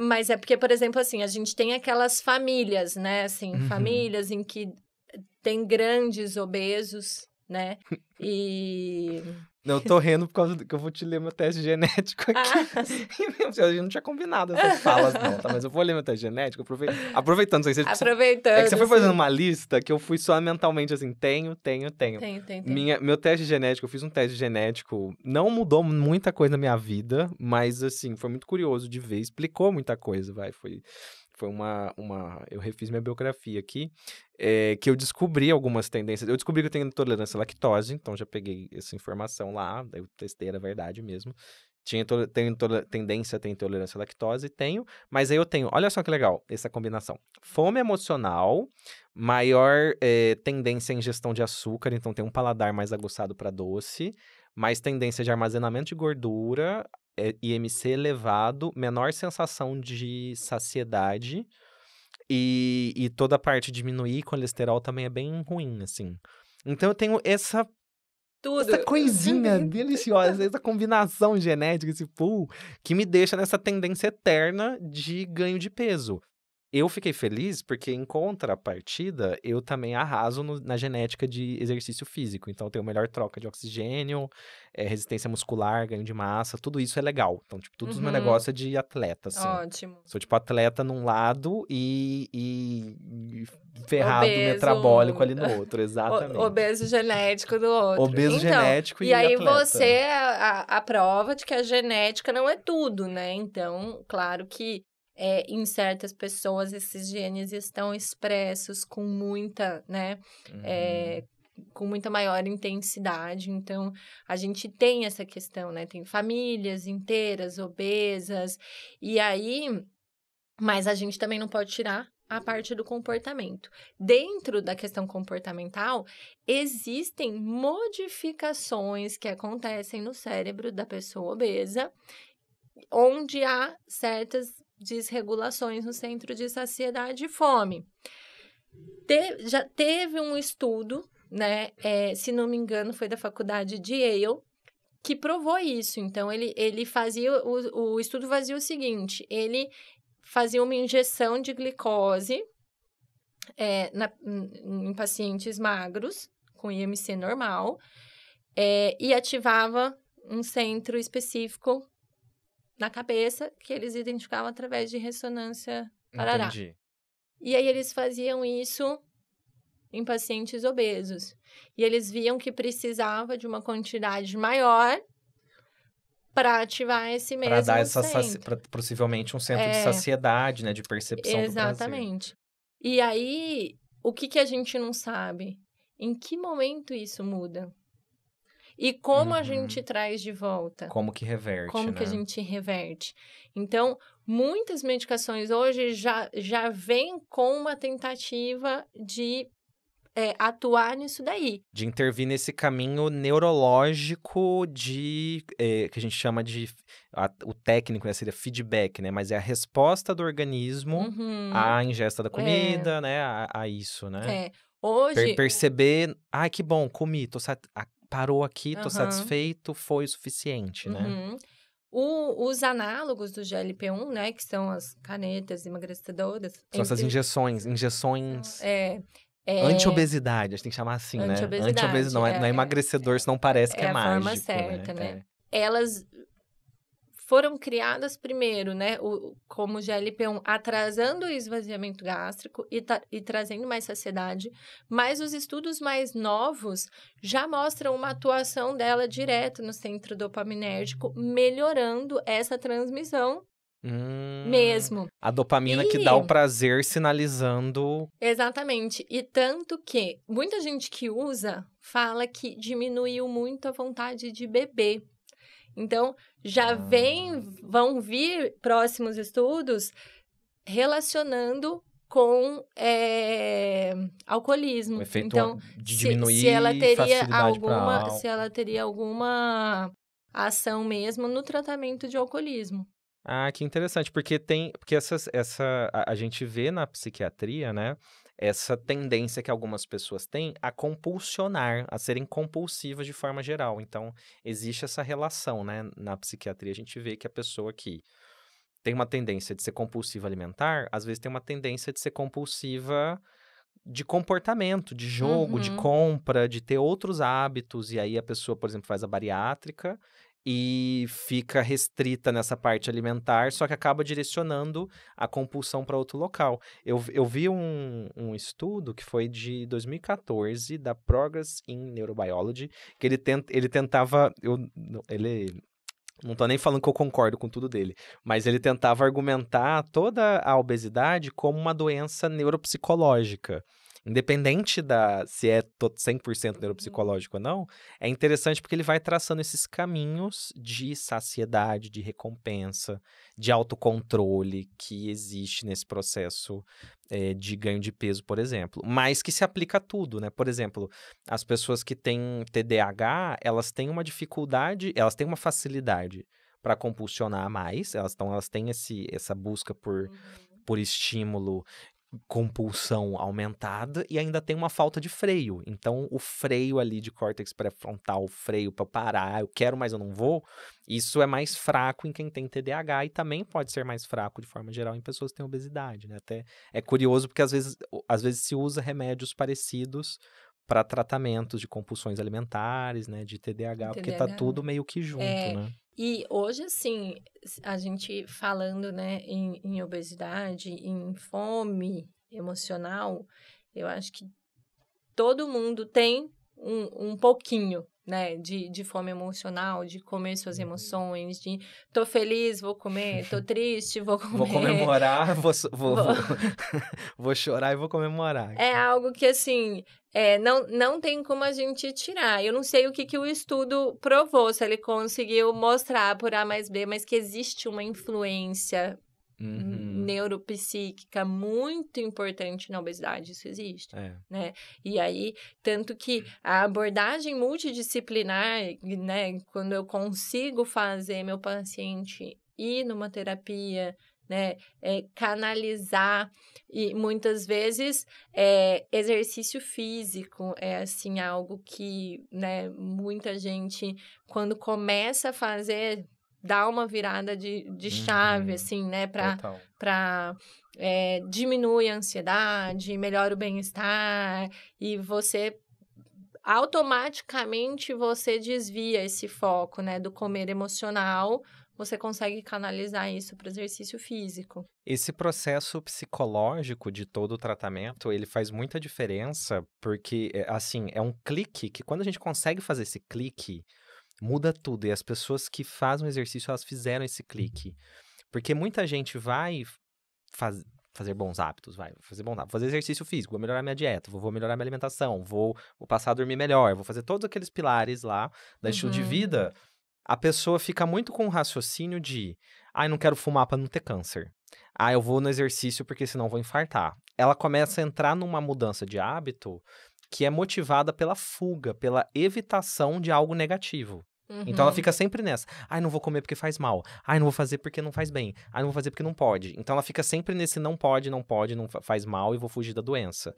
Speaker 2: Mas é porque, por exemplo, assim, a gente tem aquelas famílias, né? Assim, famílias em que tem grandes obesos, né? E...
Speaker 1: Eu tô rindo por causa que eu vou te ler meu teste genético aqui. A gente não tinha combinado essas falas, não, tá? Mas eu vou ler meu teste genético, aproveitando isso aí.
Speaker 2: Aproveitando.
Speaker 1: É que você foi fazendo uma lista que eu fui só mentalmente assim, tenho. Meu teste genético, eu fiz um teste genético, não mudou muita coisa na minha vida, mas assim, foi muito curioso de ver, explicou muita coisa, Foi eu refiz minha biografia aqui, que eu descobri algumas tendências. Eu descobri que eu tenho intolerância à lactose, então já peguei essa informação lá, daí eu testei, era verdade mesmo. Tenho tendência a ter intolerância à lactose, mas aí eu tenho, olha só que legal, essa combinação. Fome emocional, maior tendência à ingestão de açúcar, então tem um paladar mais aguçado para doce, mais tendência de armazenamento de gordura, IMC elevado, menor sensação de saciedade e toda a parte de diminuir colesterol também é bem ruim, assim. Então eu tenho essa coisinha deliciosa, essa combinação genética, esse pool, que me deixa nessa tendência eterna de ganho de peso. Eu fiquei feliz porque, em contrapartida, eu também arraso na genética de exercício físico. Então, eu tenho melhor troca de oxigênio, resistência muscular, ganho de massa, tudo isso é legal. Então, tipo, tudo os meu negócio é de atleta, assim.
Speaker 2: Ótimo.
Speaker 1: Sou, tipo, atleta num lado e ferrado metabólico ali no outro, exatamente.
Speaker 2: Obeso genético do outro.
Speaker 1: Obeso genético e
Speaker 2: aí
Speaker 1: atleta.
Speaker 2: Você é a prova de que a genética não é tudo, né? Então, claro que em certas pessoas esses genes estão expressos com muita, né? Com muita maior intensidade. Então, a gente tem essa questão, né? Tem famílias inteiras obesas. E aí... Mas a gente também não pode tirar a parte do comportamento. Dentro da questão comportamental, existem modificações que acontecem no cérebro da pessoa obesa, onde há certas desregulações no centro de saciedade e fome. Já teve um estudo, né? Se não me engano, foi da faculdade de Yale, que provou isso. Então, ele fazia... O estudo fazia o seguinte, ele fazia uma injeção de glicose em pacientes magros, com IMC normal, e ativava um centro específico na cabeça, que eles identificavam através de ressonância parará.
Speaker 1: Entendi.
Speaker 2: E aí, eles faziam isso em pacientes obesos. E eles viam que precisava de uma quantidade maior para ativar esse mesmo
Speaker 1: Para dar possivelmente um centro de saciedade, né? De percepção do prazer.
Speaker 2: Exatamente. E aí, o que a gente não sabe? Em que momento isso muda? E como a gente traz de volta?
Speaker 1: Como que reverte,
Speaker 2: Como que a gente reverte? Então, muitas medicações hoje já vêm com uma tentativa de atuar nisso daí.
Speaker 1: De intervir nesse caminho neurológico que a gente chama de... o técnico, né, seria feedback, né? Mas é a resposta do organismo à ingesta da comida, né? A isso, né?
Speaker 2: Hoje...
Speaker 1: Perceber, que bom, comi, parou aqui, tô satisfeito, foi o suficiente, né?
Speaker 2: Os análogos do GLP-1, né, que são as canetas emagrecedoras...
Speaker 1: São essas injeções... Anti-obesidade, a gente tem que chamar assim, né? Anti-obesidade, não é emagrecedor, senão parece que é mágico,
Speaker 2: a forma certa, né? Elas foram criadas primeiro, né, como GLP-1, atrasando o esvaziamento gástrico e trazendo mais saciedade, mas os estudos mais novos já mostram uma atuação dela direto no centro dopaminérgico, melhorando essa transmissão mesmo.
Speaker 1: A dopamina que dá o prazer sinalizando... Exatamente.
Speaker 2: E tanto que muita gente que usa fala que diminuiu muito a vontade de beber. Então, vão vir próximos estudos relacionando com alcoolismo.
Speaker 1: O efeito
Speaker 2: então,
Speaker 1: de diminuir
Speaker 2: se ela
Speaker 1: teria
Speaker 2: alguma ação mesmo no tratamento de alcoolismo.
Speaker 1: Que interessante, porque a gente vê na psiquiatria, né, essa tendência que algumas pessoas têm a compulsionar, a serem compulsivas de forma geral. Então, existe essa relação, né, na psiquiatria. A gente vê que a pessoa que tem uma tendência de ser compulsiva alimentar, às vezes tem uma tendência de ser compulsiva de comportamento, de jogo, de compra, de ter outros hábitos. E aí a pessoa, por exemplo, faz a bariátrica e fica restrita nessa parte alimentar, só que acaba direcionando a compulsão para outro local. Eu vi um estudo que foi de 2014, da Progress in Neurobiology, que ele tentava... Não tô nem falando que eu concordo com tudo dele, mas ele tentava argumentar toda a obesidade como uma doença neuropsicológica. Independente se é 100% neuropsicológico ou não, é interessante porque ele vai traçando esses caminhos de saciedade, de recompensa, de autocontrole que existe nesse processo de ganho de peso, por exemplo. Mas que se aplica a tudo, né? Por exemplo, as pessoas que têm TDAH, elas têm uma dificuldade, elas têm uma facilidade para compulsionar mais, elas têm essa busca por estímulo, compulsão aumentada, e ainda tem uma falta de freio. Então, o freio ali de córtex pré-frontal, o freio para parar, eu quero, mas eu não vou, isso é mais fraco em quem tem TDAH e também pode ser mais fraco de forma geral em pessoas que têm obesidade, né? Até é curioso porque às vezes se usa remédios parecidos para tratamentos de compulsões alimentares, né, de TDAH, porque tá tudo meio que junto, né?
Speaker 2: E hoje, assim, a gente falando, né, em obesidade, em fome emocional, eu acho que todo mundo tem um pouquinho, né, de fome emocional, de comer suas emoções, de tô feliz, vou comer, tô triste, vou comer.
Speaker 1: Vou comemorar, vou chorar e vou comemorar.
Speaker 2: É algo que, assim, não tem como a gente tirar. Eu não sei o que o estudo provou, se ele conseguiu mostrar por A mais B, mas que existe uma influência neuropsíquica muito importante na obesidade, isso existe, né? E aí, tanto que a abordagem multidisciplinar, né, quando eu consigo fazer meu paciente ir numa terapia, né, canalizar, e muitas vezes exercício físico é assim algo que, né, muita gente quando começa a fazer dá uma virada de chave, assim, né, para diminuir a ansiedade, melhora o bem-estar, e você automaticamente você desvia esse foco, né, do comer emocional, você consegue canalizar isso para o exercício físico.
Speaker 1: Esse processo psicológico de todo o tratamento, ele faz muita diferença, porque, assim, é um clique que quando a gente consegue fazer esse clique, muda tudo. E as pessoas que fazem o exercício, elas fizeram esse clique. Porque muita gente vai fazer bons hábitos, fazer exercício físico, vou melhorar minha dieta, vou melhorar minha alimentação, vou passar a dormir melhor, vou fazer todos aqueles pilares lá da estilo de vida. A pessoa fica muito com o raciocínio de, não quero fumar para não ter câncer. Eu vou no exercício porque senão vou infartar. Ela começa a entrar numa mudança de hábito que é motivada pela fuga, pela evitação de algo negativo. Então ela fica sempre nessa. Ai, não vou comer porque faz mal. Ai, não vou fazer porque não faz bem. Ai, não vou fazer porque não pode. Então ela fica sempre nesse não pode, não faz mal e vou fugir da doença.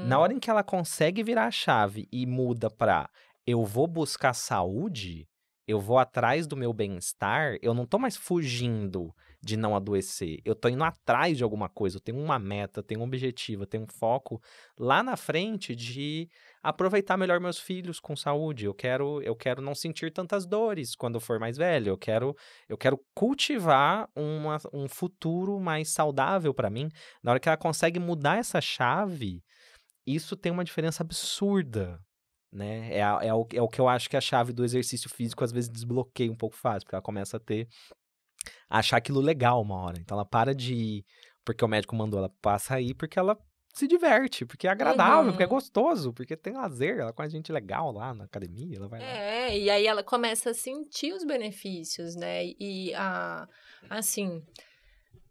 Speaker 1: Na hora em que ela consegue virar a chave e muda pra eu vou buscar saúde, eu vou atrás do meu bem-estar, eu não tô mais fugindo de não adoecer. Eu tô indo atrás de alguma coisa, eu tenho uma meta, eu tenho um objetivo, eu tenho um foco lá na frente de aproveitar melhor meus filhos com saúde. Eu quero não sentir tantas dores quando eu for mais velho. Eu quero cultivar um futuro mais saudável pra mim. Na hora que ela consegue mudar essa chave, isso tem uma diferença absurda, né? É o que eu acho que a chave do exercício físico às vezes desbloqueia um pouco fácil, porque ela começa a achar aquilo legal uma hora. Então ela para de ir porque o médico mandou, ela passa a ir porque ela se diverte, porque é agradável, porque é gostoso, porque tem lazer, ela conhece gente legal lá na academia, ela vai lá.
Speaker 2: E aí ela começa a sentir os benefícios, né? Assim,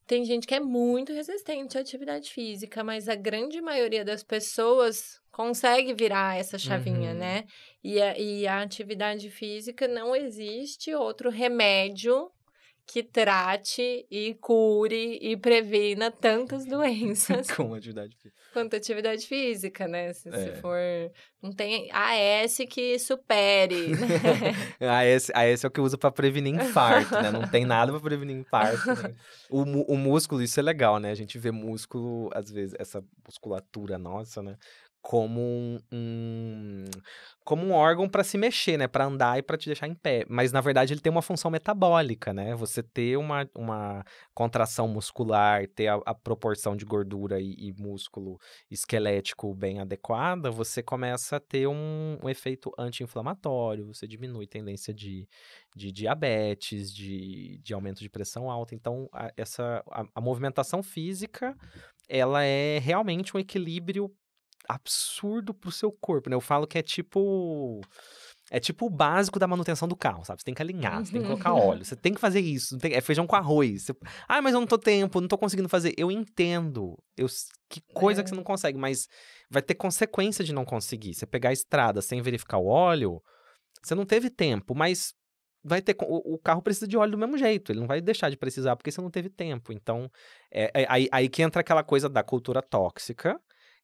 Speaker 2: tem gente que é muito resistente à atividade física, mas a grande maioria das pessoas consegue virar essa chavinha, né? E a atividade física, não existe outro remédio que trate e cure e previna tantas doenças
Speaker 1: Com atividade física.
Speaker 2: quanto atividade física, né? Se for... Não tem AS que supere, né?
Speaker 1: AS é o que usa pra prevenir infarto, né? Não tem nada pra prevenir infarto. Né? O músculo, isso é legal, né? A gente vê músculo, às vezes, essa musculatura nossa, né? Como um órgão para se mexer, né? Para andar e para te deixar em pé. Mas, na verdade, ele tem uma função metabólica, né? Você ter uma contração muscular, ter a proporção de gordura e músculo esquelético bem adequada, você começa a ter um efeito anti-inflamatório, você diminui a tendência de diabetes, de aumento de pressão alta. Então, a movimentação física, ela é realmente um equilíbrio absurdo pro seu corpo, né? Eu falo que é tipo o básico da manutenção do carro, sabe? Você tem que alinhar, você tem que colocar óleo, você tem que fazer isso, é feijão com arroz. Mas eu não tô conseguindo fazer. Eu entendo, que coisa que você não consegue, mas vai ter consequência de não conseguir. Você pegar a estrada sem verificar o óleo, você não teve tempo, mas o carro precisa de óleo do mesmo jeito, ele não vai deixar de precisar porque você não teve tempo. Então, aí que entra aquela coisa da cultura tóxica,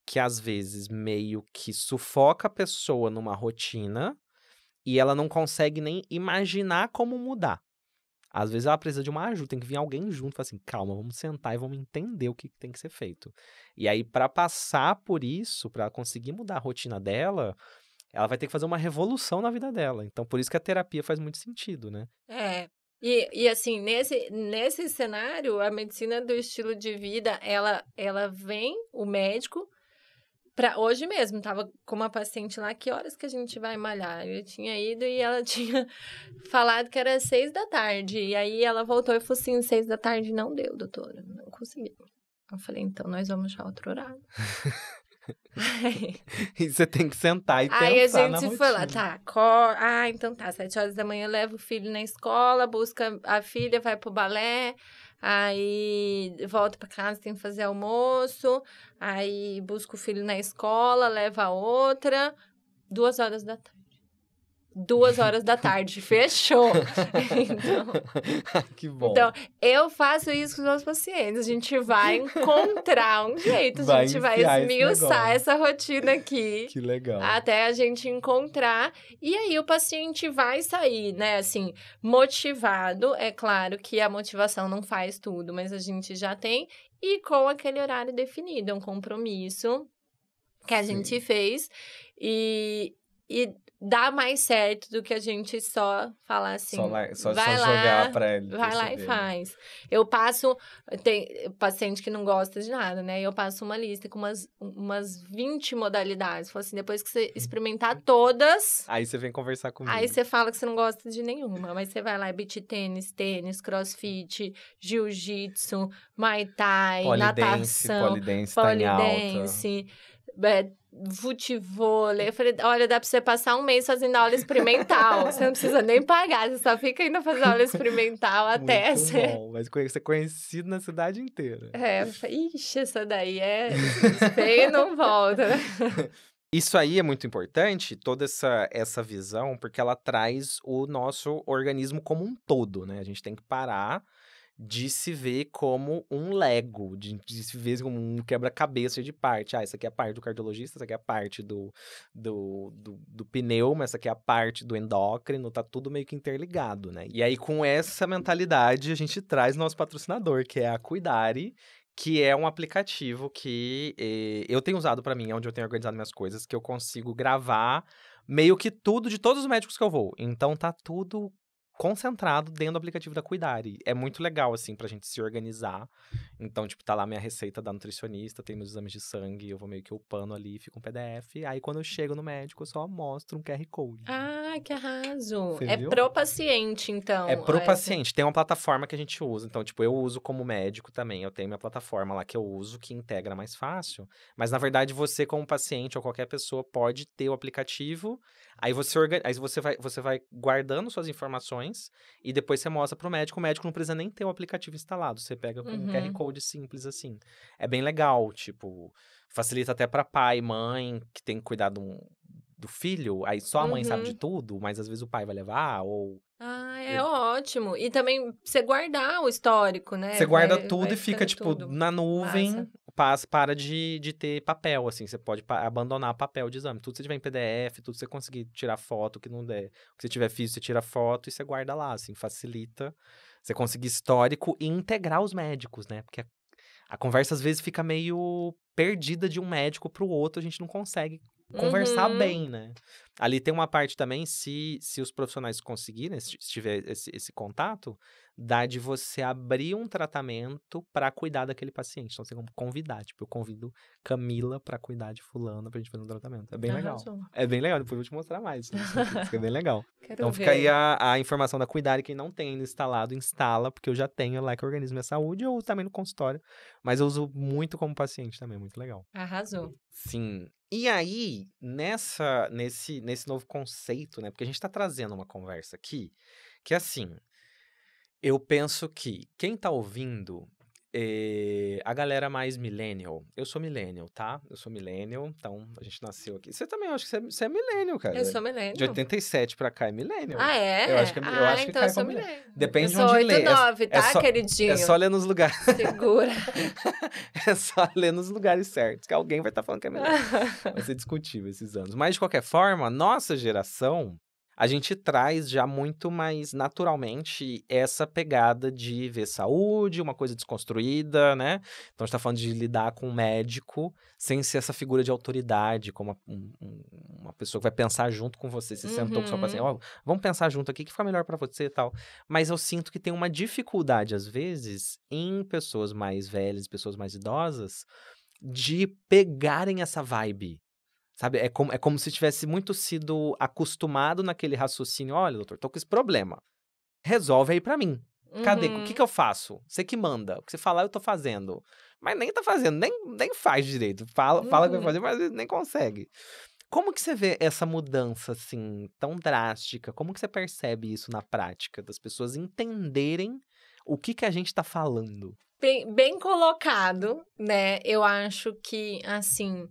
Speaker 1: que às vezes meio que sufoca a pessoa numa rotina e ela não consegue nem imaginar como mudar. Às vezes ela precisa de uma ajuda, tem que vir alguém junto, falar assim, calma, vamos sentar e vamos entender o que tem que ser feito. E aí, para passar por isso, para conseguir mudar a rotina dela, ela vai ter que fazer uma revolução na vida dela. Então, por isso que a terapia faz muito sentido, né?
Speaker 2: E assim, nesse cenário, a medicina do estilo de vida, ela vem, o médico, hoje mesmo, tava com uma paciente lá, que horas que a gente vai malhar? Eu tinha ido e ela tinha falado que era 6h. E aí ela voltou e falou assim, 6h não deu, doutora, não consegui. Eu falei, então nós vamos achar outro horário.
Speaker 1: E você tem que sentar e pensar na rotina.
Speaker 2: Aí a gente foi lá, então tá, 7h eu levo o filho na escola, busca a filha, vai pro balé, aí volta pra casa, tem que fazer almoço, aí busca o filho na escola, leva a outra, 2h. 2h, fechou.
Speaker 1: Que bom.
Speaker 2: Então, eu faço isso com os meus pacientes. A gente vai encontrar um jeito, a gente vai esmiuçar essa rotina aqui.
Speaker 1: Que legal.
Speaker 2: Até a gente encontrar. E aí, o paciente vai sair, né, assim, motivado. É claro que a motivação não faz tudo, mas a gente já tem. E com aquele horário definido, é um compromisso que a gente fez. E dá mais certo do que a gente só falar assim,
Speaker 1: só
Speaker 2: vai lá,
Speaker 1: jogar pra ele.
Speaker 2: Vai lá e faz. Eu passo, tem paciente que não gosta de nada, né? Eu passo uma lista com umas 20 modalidades. Falo assim, depois que você experimentar todas...
Speaker 1: Aí você vem conversar comigo.
Speaker 2: Aí você fala que você não gosta de nenhuma. Mas você vai lá, beach tênis, crossfit, jiu-jitsu, muay thai, natação,
Speaker 1: polidense, tá em alta.
Speaker 2: Futevôlei. Eu falei, olha, dá pra você passar um mês fazendo aula experimental. Você não precisa nem pagar, você só fica indo fazer aula experimental até
Speaker 1: muito
Speaker 2: ser...
Speaker 1: bom, mas ser conhecido na cidade inteira.
Speaker 2: Eu falei, ixi, essa daí é feio e não volta, né?
Speaker 1: Isso aí é muito importante, toda essa visão, porque ela traz o nosso organismo como um todo, né? A gente tem que parar de se ver como um Lego, de se ver como um quebra-cabeça de parte. Ah, essa aqui é a parte do cardiologista, essa aqui é a parte do pneuma, essa aqui é a parte do endócrino, tá tudo meio que interligado, né? E aí, com essa mentalidade, a gente traz nosso patrocinador, que é a Cuidare, que é um aplicativo que eu tenho usado pra mim, é onde eu tenho organizado minhas coisas, que eu consigo gravar meio que tudo de todos os médicos que eu vou. Então tá tudo concentrado dentro do aplicativo da Cuidare. É muito legal, assim, pra gente se organizar. Então, tipo, tá lá minha receita da nutricionista, tem meus exames de sangue, eu vou meio que upando ali, fica um PDF. Aí, quando eu chego no médico, eu só mostro um QR Code.
Speaker 2: Ah, que arraso!
Speaker 1: Você
Speaker 2: É
Speaker 1: viu?
Speaker 2: pro paciente, então.
Speaker 1: É pro
Speaker 2: essa-
Speaker 1: paciente. Tem uma plataforma que a gente usa. Então, tipo, eu uso como médico também. Eu tenho minha plataforma lá que eu uso, que integra mais fácil. Mas, na verdade, você, como paciente ou qualquer pessoa, pode ter o aplicativo. Aí você vai guardando suas informações e depois você mostra pro médico. O médico não precisa nem ter o aplicativo instalado. Você pega com um QR
Speaker 2: Uhum.
Speaker 1: Code simples assim. É bem legal, tipo, facilita até pra pai, mãe, que tem que cuidar do filho. Aí só a mãe sabe de
Speaker 2: Uhum.
Speaker 1: tudo, mas às vezes o pai vai levar, ou
Speaker 2: Ah, é ótimo. E também você guardar o histórico, né?
Speaker 1: você guarda
Speaker 2: Vai,
Speaker 1: tudo
Speaker 2: vai
Speaker 1: e fica,
Speaker 2: ficando
Speaker 1: tipo,
Speaker 2: tudo.
Speaker 1: na nuvem,
Speaker 2: Massa.
Speaker 1: para de ter papel, assim. Você pode abandonar papel de exame. Tudo que você tiver em PDF, tudo que você conseguir tirar foto, que não der. O que você tiver físico, você tira foto e você guarda lá, assim. Facilita você conseguir histórico e integrar os médicos, né? Porque a conversa, às vezes, fica meio perdida de um médico pro outro. A gente não consegue conversar
Speaker 2: Uhum.
Speaker 1: bem, né? Ali tem uma parte também, se os profissionais conseguirem, se tiver esse contato, dá de você abrir um tratamento para cuidar daquele paciente. Então, você tem como convidar. Tipo, eu convido Camila para cuidar de fulano pra gente fazer um tratamento. É bem legal.
Speaker 2: Arrasou.
Speaker 1: É bem legal. Depois eu vou te mostrar mais sobre isso aqui. Isso aqui é bem legal.
Speaker 2: Quero
Speaker 1: Então, fica aí
Speaker 2: ver.
Speaker 1: a informação da Cuidar. E quem não tem ainda instalado, instala, porque eu já tenho lá que Organismo é Saúde. Eu uso também no consultório. Mas eu uso muito como paciente também. Muito legal.
Speaker 2: Arrasou.
Speaker 1: Sim. E aí, nesse novo conceito, né? Porque a gente tá trazendo uma conversa aqui que, assim, eu penso que quem tá ouvindo, a galera mais millennial, eu sou millennial, tá? Eu sou millennial, então a gente nasceu aqui. Você também, eu acho que você é millennial,
Speaker 2: Eu
Speaker 1: cara.
Speaker 2: sou
Speaker 1: De
Speaker 2: millennial.
Speaker 1: 87 pra cá é millennial.
Speaker 2: Ah,
Speaker 1: Eu acho
Speaker 2: é?
Speaker 1: eu
Speaker 2: Ah,
Speaker 1: acho que
Speaker 2: então eu
Speaker 1: cai
Speaker 2: sou
Speaker 1: como millennial.
Speaker 2: millennial. Eu
Speaker 1: Depende de
Speaker 2: sou
Speaker 1: onde lê.
Speaker 2: 8-9,
Speaker 1: É
Speaker 2: tá,
Speaker 1: só,
Speaker 2: queridinho?
Speaker 1: é só ler nos lugares.
Speaker 2: Segura.
Speaker 1: É só ler nos lugares certos, que alguém vai estar falando que é melhor. Vai ser discutível esses anos. Mas, de qualquer forma, nossa geração, a gente traz já muito mais naturalmente essa pegada de ver saúde, uma coisa desconstruída, né? Então, a gente tá falando de lidar com um médico sem ser essa figura de autoridade, como uma pessoa que vai pensar junto com você. Você sentou com sua paciente, ó, vamos pensar junto aqui que fica melhor pra você e tal. Mas eu sinto que tem uma dificuldade, às vezes, em pessoas mais velhas, pessoas mais idosas, de pegarem essa vibe. Sabe, é como se tivesse muito sido acostumado naquele raciocínio: "Olha, doutor, tô com esse problema, resolve aí pra mim. Cadê? O que
Speaker 2: Uhum.
Speaker 1: que eu faço? Você que manda. O que você falar, eu tô fazendo". Mas nem tá fazendo, nem faz direito. Fala que vai
Speaker 2: Uhum.
Speaker 1: fazer, mas nem consegue. Como que você vê essa mudança, assim, tão drástica? Como que você percebe isso na prática, das pessoas entenderem o que a gente tá falando?
Speaker 2: Bem colocado, né? Eu acho que, assim,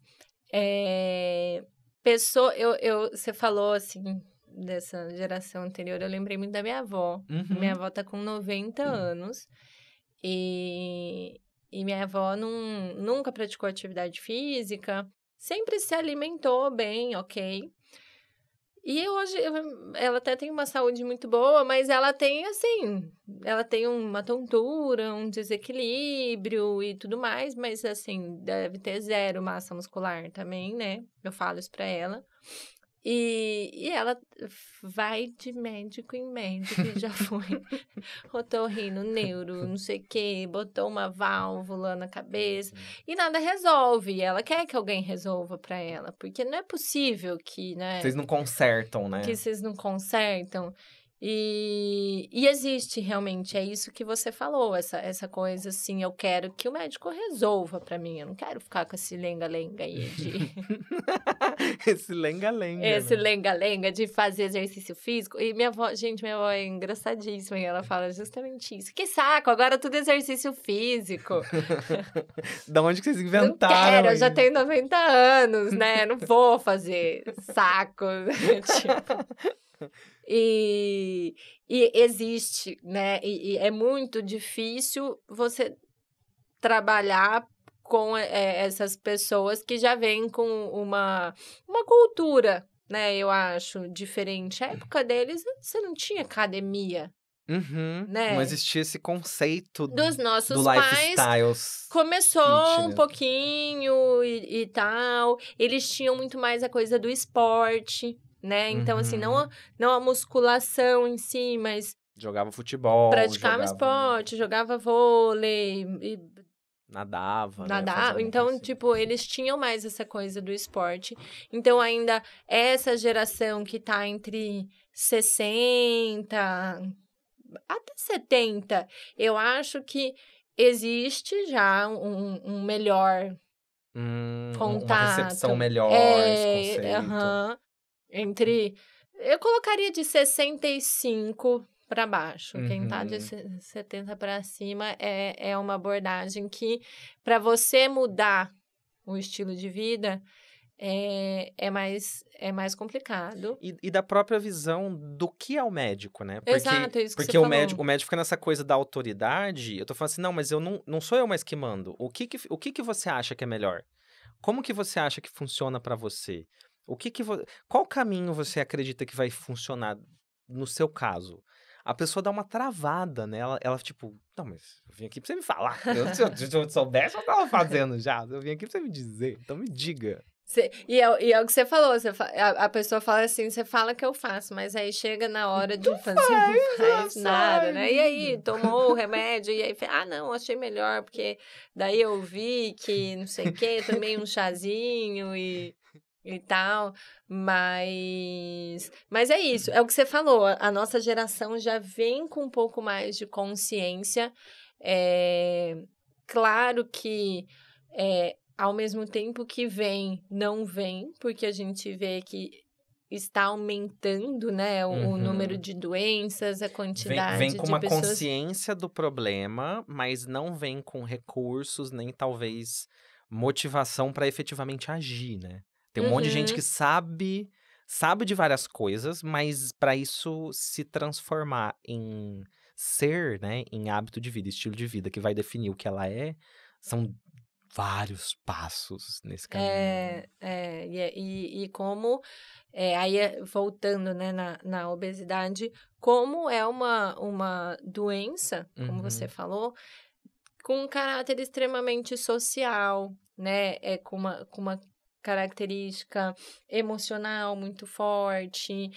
Speaker 2: você falou, assim, dessa geração anterior, eu lembrei muito da minha avó. Minha
Speaker 1: Uhum.
Speaker 2: avó tá com 90 anos e, e minha avó nunca praticou atividade física, sempre se alimentou bem, ok? E hoje ela até tem uma saúde muito boa, mas ela tem, assim, ela tem uma tontura, um desequilíbrio e tudo mais, mas, assim, deve ter zero massa muscular também, né? Eu falo isso pra ela. E ela vai de médico em médico e já foi otorrino, neuro, não sei o quê, botou uma válvula na cabeça e nada resolve. E ela quer que alguém resolva pra ela, porque não é possível que, né?
Speaker 1: Vocês não consertam,
Speaker 2: Que
Speaker 1: né?
Speaker 2: vocês não consertam. E existe realmente, é isso que você falou, essa coisa assim, eu quero que o médico resolva pra mim, eu não quero ficar com esse lenga-lenga aí de
Speaker 1: Esse lenga-lenga,
Speaker 2: Esse
Speaker 1: né?
Speaker 2: lenga-lenga de fazer exercício físico. E minha avó, gente, minha avó é engraçadíssima e ela fala justamente isso. Que saco, agora tudo exercício físico.
Speaker 1: Da onde que vocês
Speaker 2: Não
Speaker 1: inventaram
Speaker 2: quero, eu já
Speaker 1: isso?
Speaker 2: tenho 90 anos, né? Não vou fazer saco. Tipo. E existe, né? E é muito difícil você trabalhar com essas pessoas que já vêm com uma cultura, né? Eu acho diferente. A época deles, você não tinha academia,
Speaker 1: Não
Speaker 2: né?
Speaker 1: existia esse conceito
Speaker 2: Dos
Speaker 1: do
Speaker 2: nossos pais,
Speaker 1: lifestyle
Speaker 2: começou um
Speaker 1: fitness.
Speaker 2: pouquinho e tal. Eles tinham muito mais a coisa do esporte, né? Então, assim, não a musculação em si, mas
Speaker 1: Jogava futebol,
Speaker 2: praticava esporte, jogava vôlei,
Speaker 1: nadava, né?
Speaker 2: nadar.
Speaker 1: Fazia
Speaker 2: Então,
Speaker 1: natação.
Speaker 2: tipo, eles tinham mais essa coisa do esporte. Então, ainda essa geração que tá entre 60 até 70, eu acho que existe já um melhor
Speaker 1: Uma recepção
Speaker 2: contato.
Speaker 1: melhor a esse conceito.
Speaker 2: Entre... Eu colocaria de 65 para baixo. Quem tá de 70 para cima é uma abordagem que, para você mudar o estilo de vida, é mais complicado.
Speaker 1: E da própria visão do que é o médico, né?
Speaker 2: Exato, é isso que
Speaker 1: porque
Speaker 2: você
Speaker 1: o
Speaker 2: falou.
Speaker 1: médico fica nessa coisa da autoridade. Eu tô falando assim, não, mas eu não sou eu mais que mando. O que você acha que é melhor? Como que você acha que funciona pra você? Qual caminho você acredita que vai funcionar no seu caso? A pessoa dá uma travada, né? Ela tipo, não, mas eu vim aqui pra você me falar. Se eu soubesse, eu tava fazendo já. Eu vim aqui pra você me dizer. Então me diga.
Speaker 2: E é o que você falou, a pessoa fala assim, você fala que eu faço, mas aí chega na hora de fazer, não faz nada, né? E aí, tomou o remédio, e aí, não, achei melhor, porque daí eu vi que não sei o quê, tomei um chazinho e tal, mas é isso, é o que você falou, a nossa geração já vem com um pouco mais de consciência, claro que ao mesmo tempo que não vem, porque a gente vê que está aumentando, né, o número de doenças, a quantidade
Speaker 1: Vem com
Speaker 2: de
Speaker 1: uma
Speaker 2: pessoas...
Speaker 1: consciência do problema, mas não vem com recursos, nem talvez motivação para efetivamente agir, né? Tem um monte de gente que sabe de várias coisas, mas para isso se transformar em ser, né, em hábito de vida, estilo de vida que vai definir o que ela são vários passos nesse caminho.
Speaker 2: E como, aí voltando, né, na obesidade, como é uma doença, como você falou, com um caráter extremamente social, né, com uma característica emocional muito forte,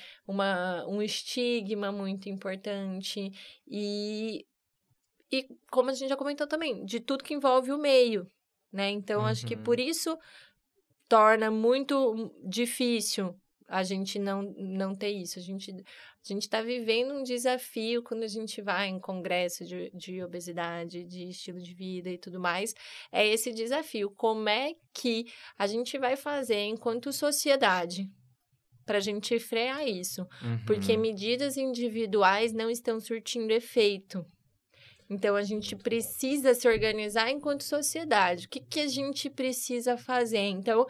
Speaker 2: um estigma muito importante, e como a gente já comentou também, de tudo que envolve o meio, né? Então, acho que por isso torna muito difícil a gente não ter isso. A gente tá vivendo um desafio quando a gente vai em congresso de obesidade, de estilo de vida e tudo mais. É esse desafio. Como é que a gente vai fazer enquanto sociedade para a gente frear isso? Porque medidas individuais não estão surtindo efeito. Então, a gente precisa se organizar enquanto sociedade. O que a gente precisa fazer? Então,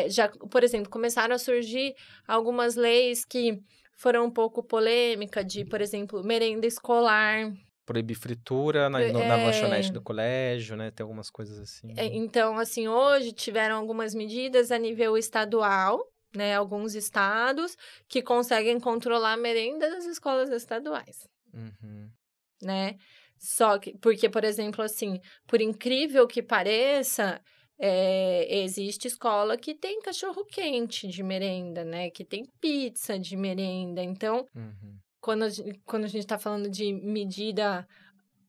Speaker 2: já, por exemplo, começaram a surgir algumas leis que foram um pouco polêmicas, de, por exemplo, merenda escolar.
Speaker 1: Proibir fritura na lanchonete do colégio, né? Tem algumas coisas assim.
Speaker 2: Então, assim, hoje tiveram algumas medidas a nível estadual, né? Alguns estados que conseguem controlar a merenda das escolas estaduais, né? Só que, porque, por exemplo, assim, por incrível que pareça, existe escola que tem cachorro-quente de merenda, né? Que tem pizza de merenda. Então, quando a gente está falando de medida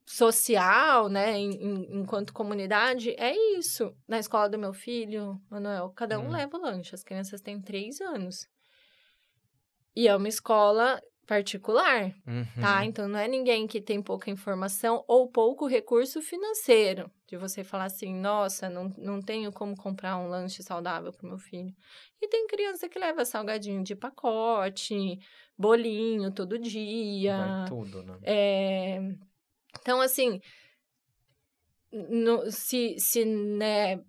Speaker 2: social, né? Enquanto comunidade, é isso. Na escola do meu filho, Manuel, cada um leva o lanche. As crianças têm 3 anos. E é uma escola particular, tá? Então, não é ninguém que tem pouca informação ou pouco recurso financeiro. De você falar assim, nossa, não tenho como comprar um lanche saudável pro meu filho. E tem criança que leva salgadinho de pacote, bolinho todo dia.
Speaker 1: Vai tudo, né?
Speaker 2: Então, assim, né,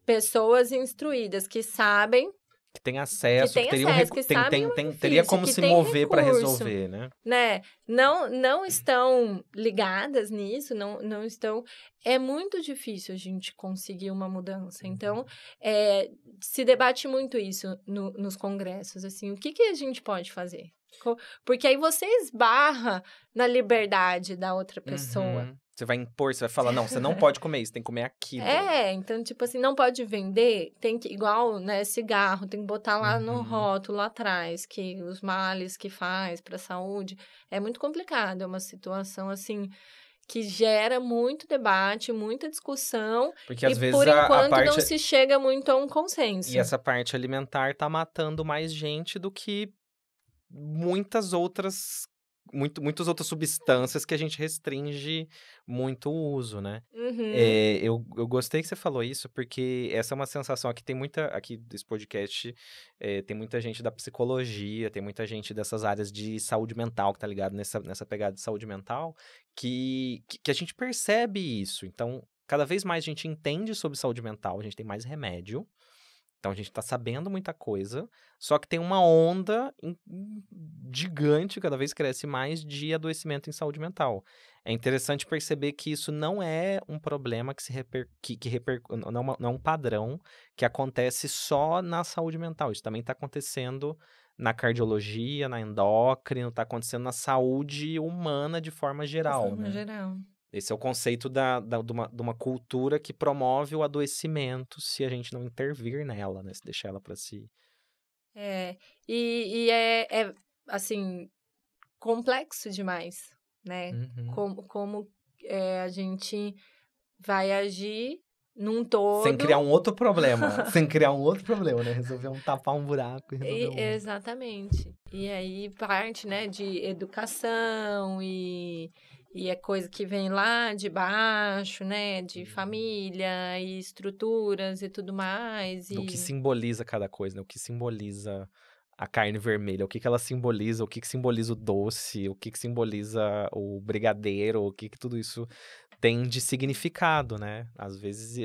Speaker 2: pessoas instruídas que sabem,
Speaker 1: que tem acesso, que teriam
Speaker 2: que sabem o
Speaker 1: teria como
Speaker 2: que
Speaker 1: se
Speaker 2: tem
Speaker 1: mover para
Speaker 2: recurso,
Speaker 1: resolver, né?
Speaker 2: Não estão ligadas nisso, não estão... É muito difícil a gente conseguir uma mudança. Então, se debate muito isso nos congressos, assim, o que a gente pode fazer? Porque aí você esbarra na liberdade da outra pessoa.
Speaker 1: Você vai impor, você vai falar, não, você não pode comer isso, tem que comer aquilo.
Speaker 2: Então, tipo assim, não pode vender, tem que, igual, né, cigarro, tem que botar lá no rótulo, lá atrás, que os males que faz para a saúde. É muito complicado, é uma situação, assim, que gera muito debate, muita discussão.
Speaker 1: Porque, às vezes,
Speaker 2: por enquanto,
Speaker 1: a parte...
Speaker 2: não se chega muito a um consenso.
Speaker 1: E essa parte alimentar tá matando mais gente do que muitas outras substâncias que a gente restringe muito o uso, né? Eu gostei que você falou isso, porque essa é uma sensação, aqui desse podcast, tem muita gente da psicologia, tem muita gente dessas áreas de saúde mental, que tá ligado nessa pegada de saúde mental, que a gente percebe isso. Então, cada vez mais a gente entende sobre saúde mental, a gente tem mais remédio. Então, a gente tá sabendo muita coisa, só que tem uma onda gigante, cada vez cresce mais, de adoecimento em saúde mental. É interessante perceber que isso não é um problema não é um padrão que acontece só na saúde mental. Isso também está acontecendo na cardiologia, na endócrina, está acontecendo na saúde humana de forma geral,
Speaker 2: De forma
Speaker 1: né?
Speaker 2: geral.
Speaker 1: Esse é o conceito de uma cultura que promove o adoecimento se a gente não intervir nela, né? Se deixar ela para si.
Speaker 2: E assim, complexo demais, né? Como a gente vai agir num todo...
Speaker 1: Sem criar um outro problema. Sem criar um outro problema, né? Resolver tapar um buraco e resolver um...
Speaker 2: Exatamente. E aí parte, né, de educação e é coisa que vem lá de baixo, né? De família e estruturas e tudo mais.
Speaker 1: O que simboliza cada coisa, né? O que simboliza a carne vermelha, o que ela simboliza, o que simboliza o doce, o que simboliza o brigadeiro, o que tudo isso tem de significado, né? Às vezes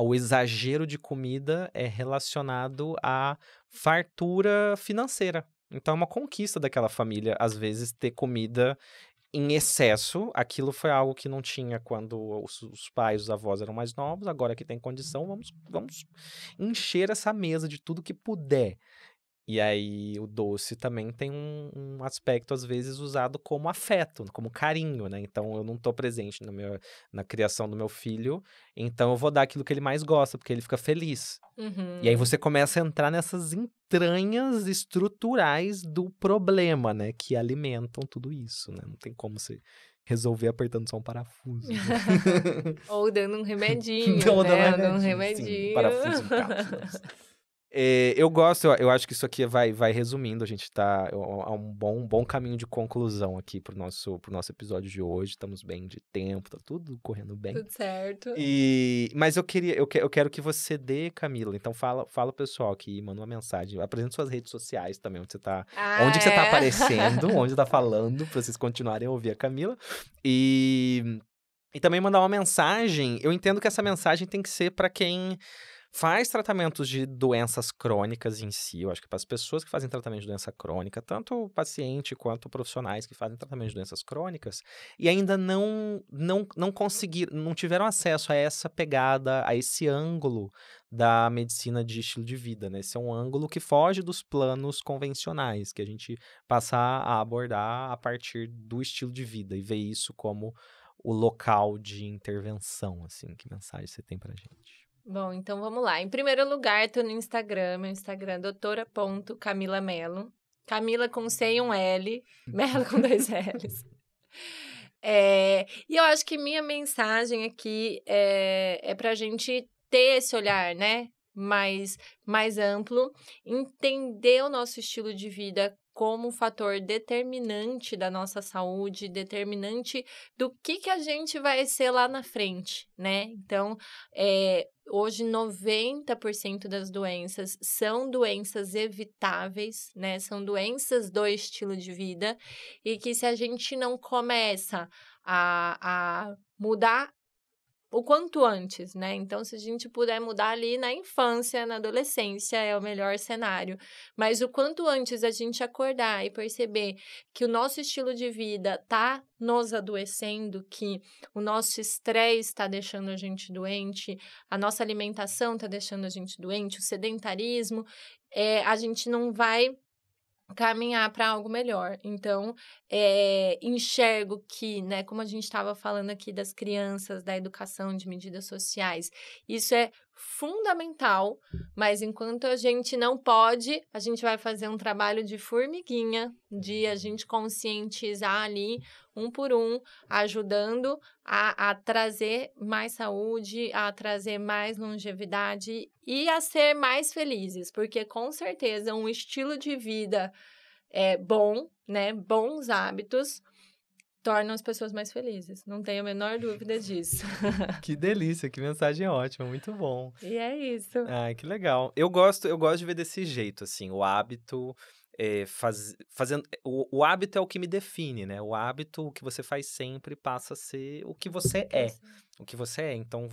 Speaker 1: o exagero de comida é relacionado à fartura financeira. Então é uma conquista daquela família, às vezes, ter comida em excesso. Aquilo foi algo que não tinha quando os pais, os avós eram mais novos. Agora que tem condição, vamos encher essa mesa de tudo que puder. E aí o doce também tem um aspecto, às vezes, usado como afeto, como carinho, né? Então, eu não tô presente na criação do meu filho, então eu vou dar aquilo que ele mais gosta, porque ele fica feliz. E aí você começa a entrar nessas entranhas estruturais do problema, né? Que alimentam tudo isso, né? Não tem como você resolver apertando só um parafuso.
Speaker 2: Ou dando um remedinho,
Speaker 1: né?
Speaker 2: Dando um remedinho.
Speaker 1: Sim, parafuso em cápsulas. Eu acho que isso aqui vai resumindo, a gente tá a um bom caminho de conclusão aqui pro nosso episódio de hoje, estamos bem de tempo, tá tudo correndo bem.
Speaker 2: Tudo certo.
Speaker 1: Mas eu quero que você dê, Camila, então fala pessoal aqui, manda uma mensagem, apresenta suas redes sociais também, onde você tá aparecendo, onde tá falando, pra vocês continuarem a ouvir a Camila, e também mandar uma mensagem. Eu entendo que essa mensagem tem que ser pra quem faz tratamentos de doenças crônicas em si. Eu acho que para as pessoas que fazem tratamento de doença crônica, tanto o paciente quanto profissionais que fazem tratamento de doenças crônicas, e ainda não conseguiram, não tiveram acesso a essa pegada, a esse ângulo da medicina de estilo de vida, né? Esse é um ângulo que foge dos planos convencionais, que a gente passa a abordar a partir do estilo de vida e ver isso como o local de intervenção, assim. Que mensagem você tem pra gente?
Speaker 2: Bom, então vamos lá. Em primeiro lugar, tô no Instagram, meu Instagram é doutora.camilamelo. Camila com C e um L, Melo com 2 L's. E eu acho que minha mensagem aqui é pra gente ter esse olhar, né? Mais amplo, entender o nosso estilo de vida como um fator determinante da nossa saúde, determinante do que a gente vai ser lá na frente, né? Então, hoje 90% das doenças são doenças evitáveis, né? São doenças do estilo de vida e que se a gente não começa a mudar o quanto antes, né? Então, se a gente puder mudar ali na infância, na adolescência, é o melhor cenário. Mas o quanto antes a gente acordar e perceber que o nosso estilo de vida tá nos adoecendo, que o nosso estresse está deixando a gente doente, a nossa alimentação está deixando a gente doente, o sedentarismo, a gente não vai caminhar para algo melhor. Então, enxergo que, né, como a gente estava falando aqui das crianças, da educação de medidas sociais, isso é fundamental, mas enquanto a gente não pode, a gente vai fazer um trabalho de formiguinha, de a gente conscientizar ali, um por um, ajudando a trazer mais saúde, a trazer mais longevidade e a ser mais felizes, porque com certeza um estilo de vida bom, né, bons hábitos, tornam as pessoas mais felizes. Não tenho a menor dúvida disso.
Speaker 1: Que delícia, que mensagem ótima, muito bom.
Speaker 2: E é isso.
Speaker 1: Ai, que legal. Eu gosto de ver desse jeito, assim, o hábito... o hábito é o que me define, né? O hábito, o que você faz sempre, passa a ser o que você é. O que você é. Então,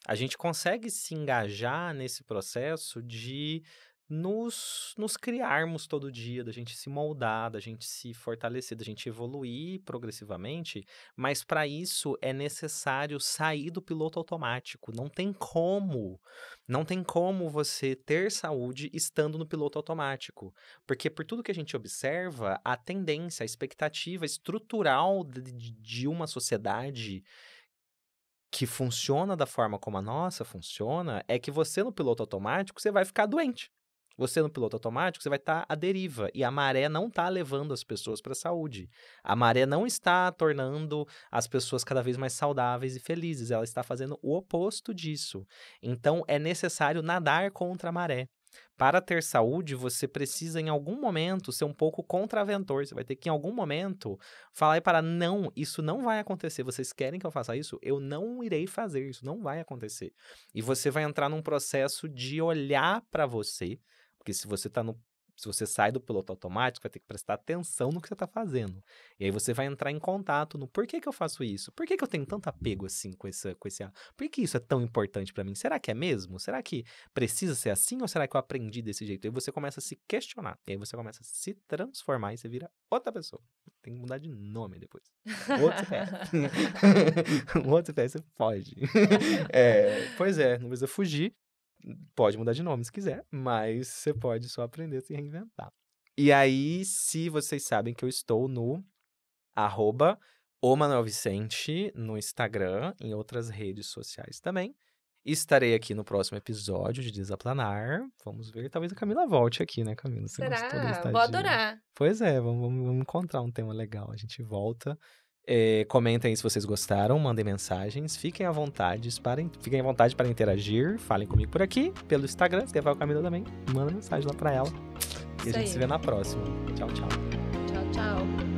Speaker 1: a gente consegue se engajar nesse processo de nos criarmos todo dia, da gente se moldar, da gente se fortalecer, da gente evoluir progressivamente, mas para isso é necessário sair do piloto automático. Não tem como você ter saúde estando no piloto automático, porque por tudo que a gente observa, a tendência, a expectativa estrutural de uma sociedade que funciona da forma como a nossa funciona, é que você no piloto automático, você vai ficar doente. Você no piloto automático, você vai estar à deriva. E a maré não está levando as pessoas para a saúde. A maré não está tornando as pessoas cada vez mais saudáveis e felizes. Ela está fazendo o oposto disso. Então, é necessário nadar contra a maré. Para ter saúde, você precisa, em algum momento, ser um pouco contraventor. Você vai ter que, em algum momento, falar e parar. Não, isso não vai acontecer. Vocês querem que eu faça isso? Eu não irei fazer. Isso não vai acontecer. E você vai entrar num processo de olhar para você. Porque se você sai do piloto automático, vai ter que prestar atenção no que você está fazendo. E aí você vai entrar em contato no por que eu faço isso? Por que eu tenho tanto apego assim com esse... Por que isso é tão importante para mim? Será que é mesmo? Será que precisa ser assim ou será que eu aprendi desse jeito? E aí você começa a se questionar. E aí você começa a se transformar e você vira outra pessoa. Tem que mudar de nome depois. Outro CPF. Um outro CPF você foge. Pois é, não precisa fugir. Pode mudar de nome se quiser, mas você pode só aprender a se reinventar. E aí, se vocês sabem que eu estou no @omanuelvicente no Instagram, em outras redes sociais também. Estarei aqui no próximo episódio de Desaplanar. Vamos ver, talvez a Camila volte aqui, né, Camila? Você gostou da estadia?
Speaker 2: Vou adorar.
Speaker 1: Pois é, vamos encontrar um tema legal. A gente volta. Comentem aí se vocês gostaram, mandem mensagens, fiquem à vontade para interagir, falem comigo por aqui, pelo Instagram, se quer falar com a Camila também, manda mensagem lá pra ela. E a gente se vê na próxima. Tchau, tchau.
Speaker 2: Tchau, tchau.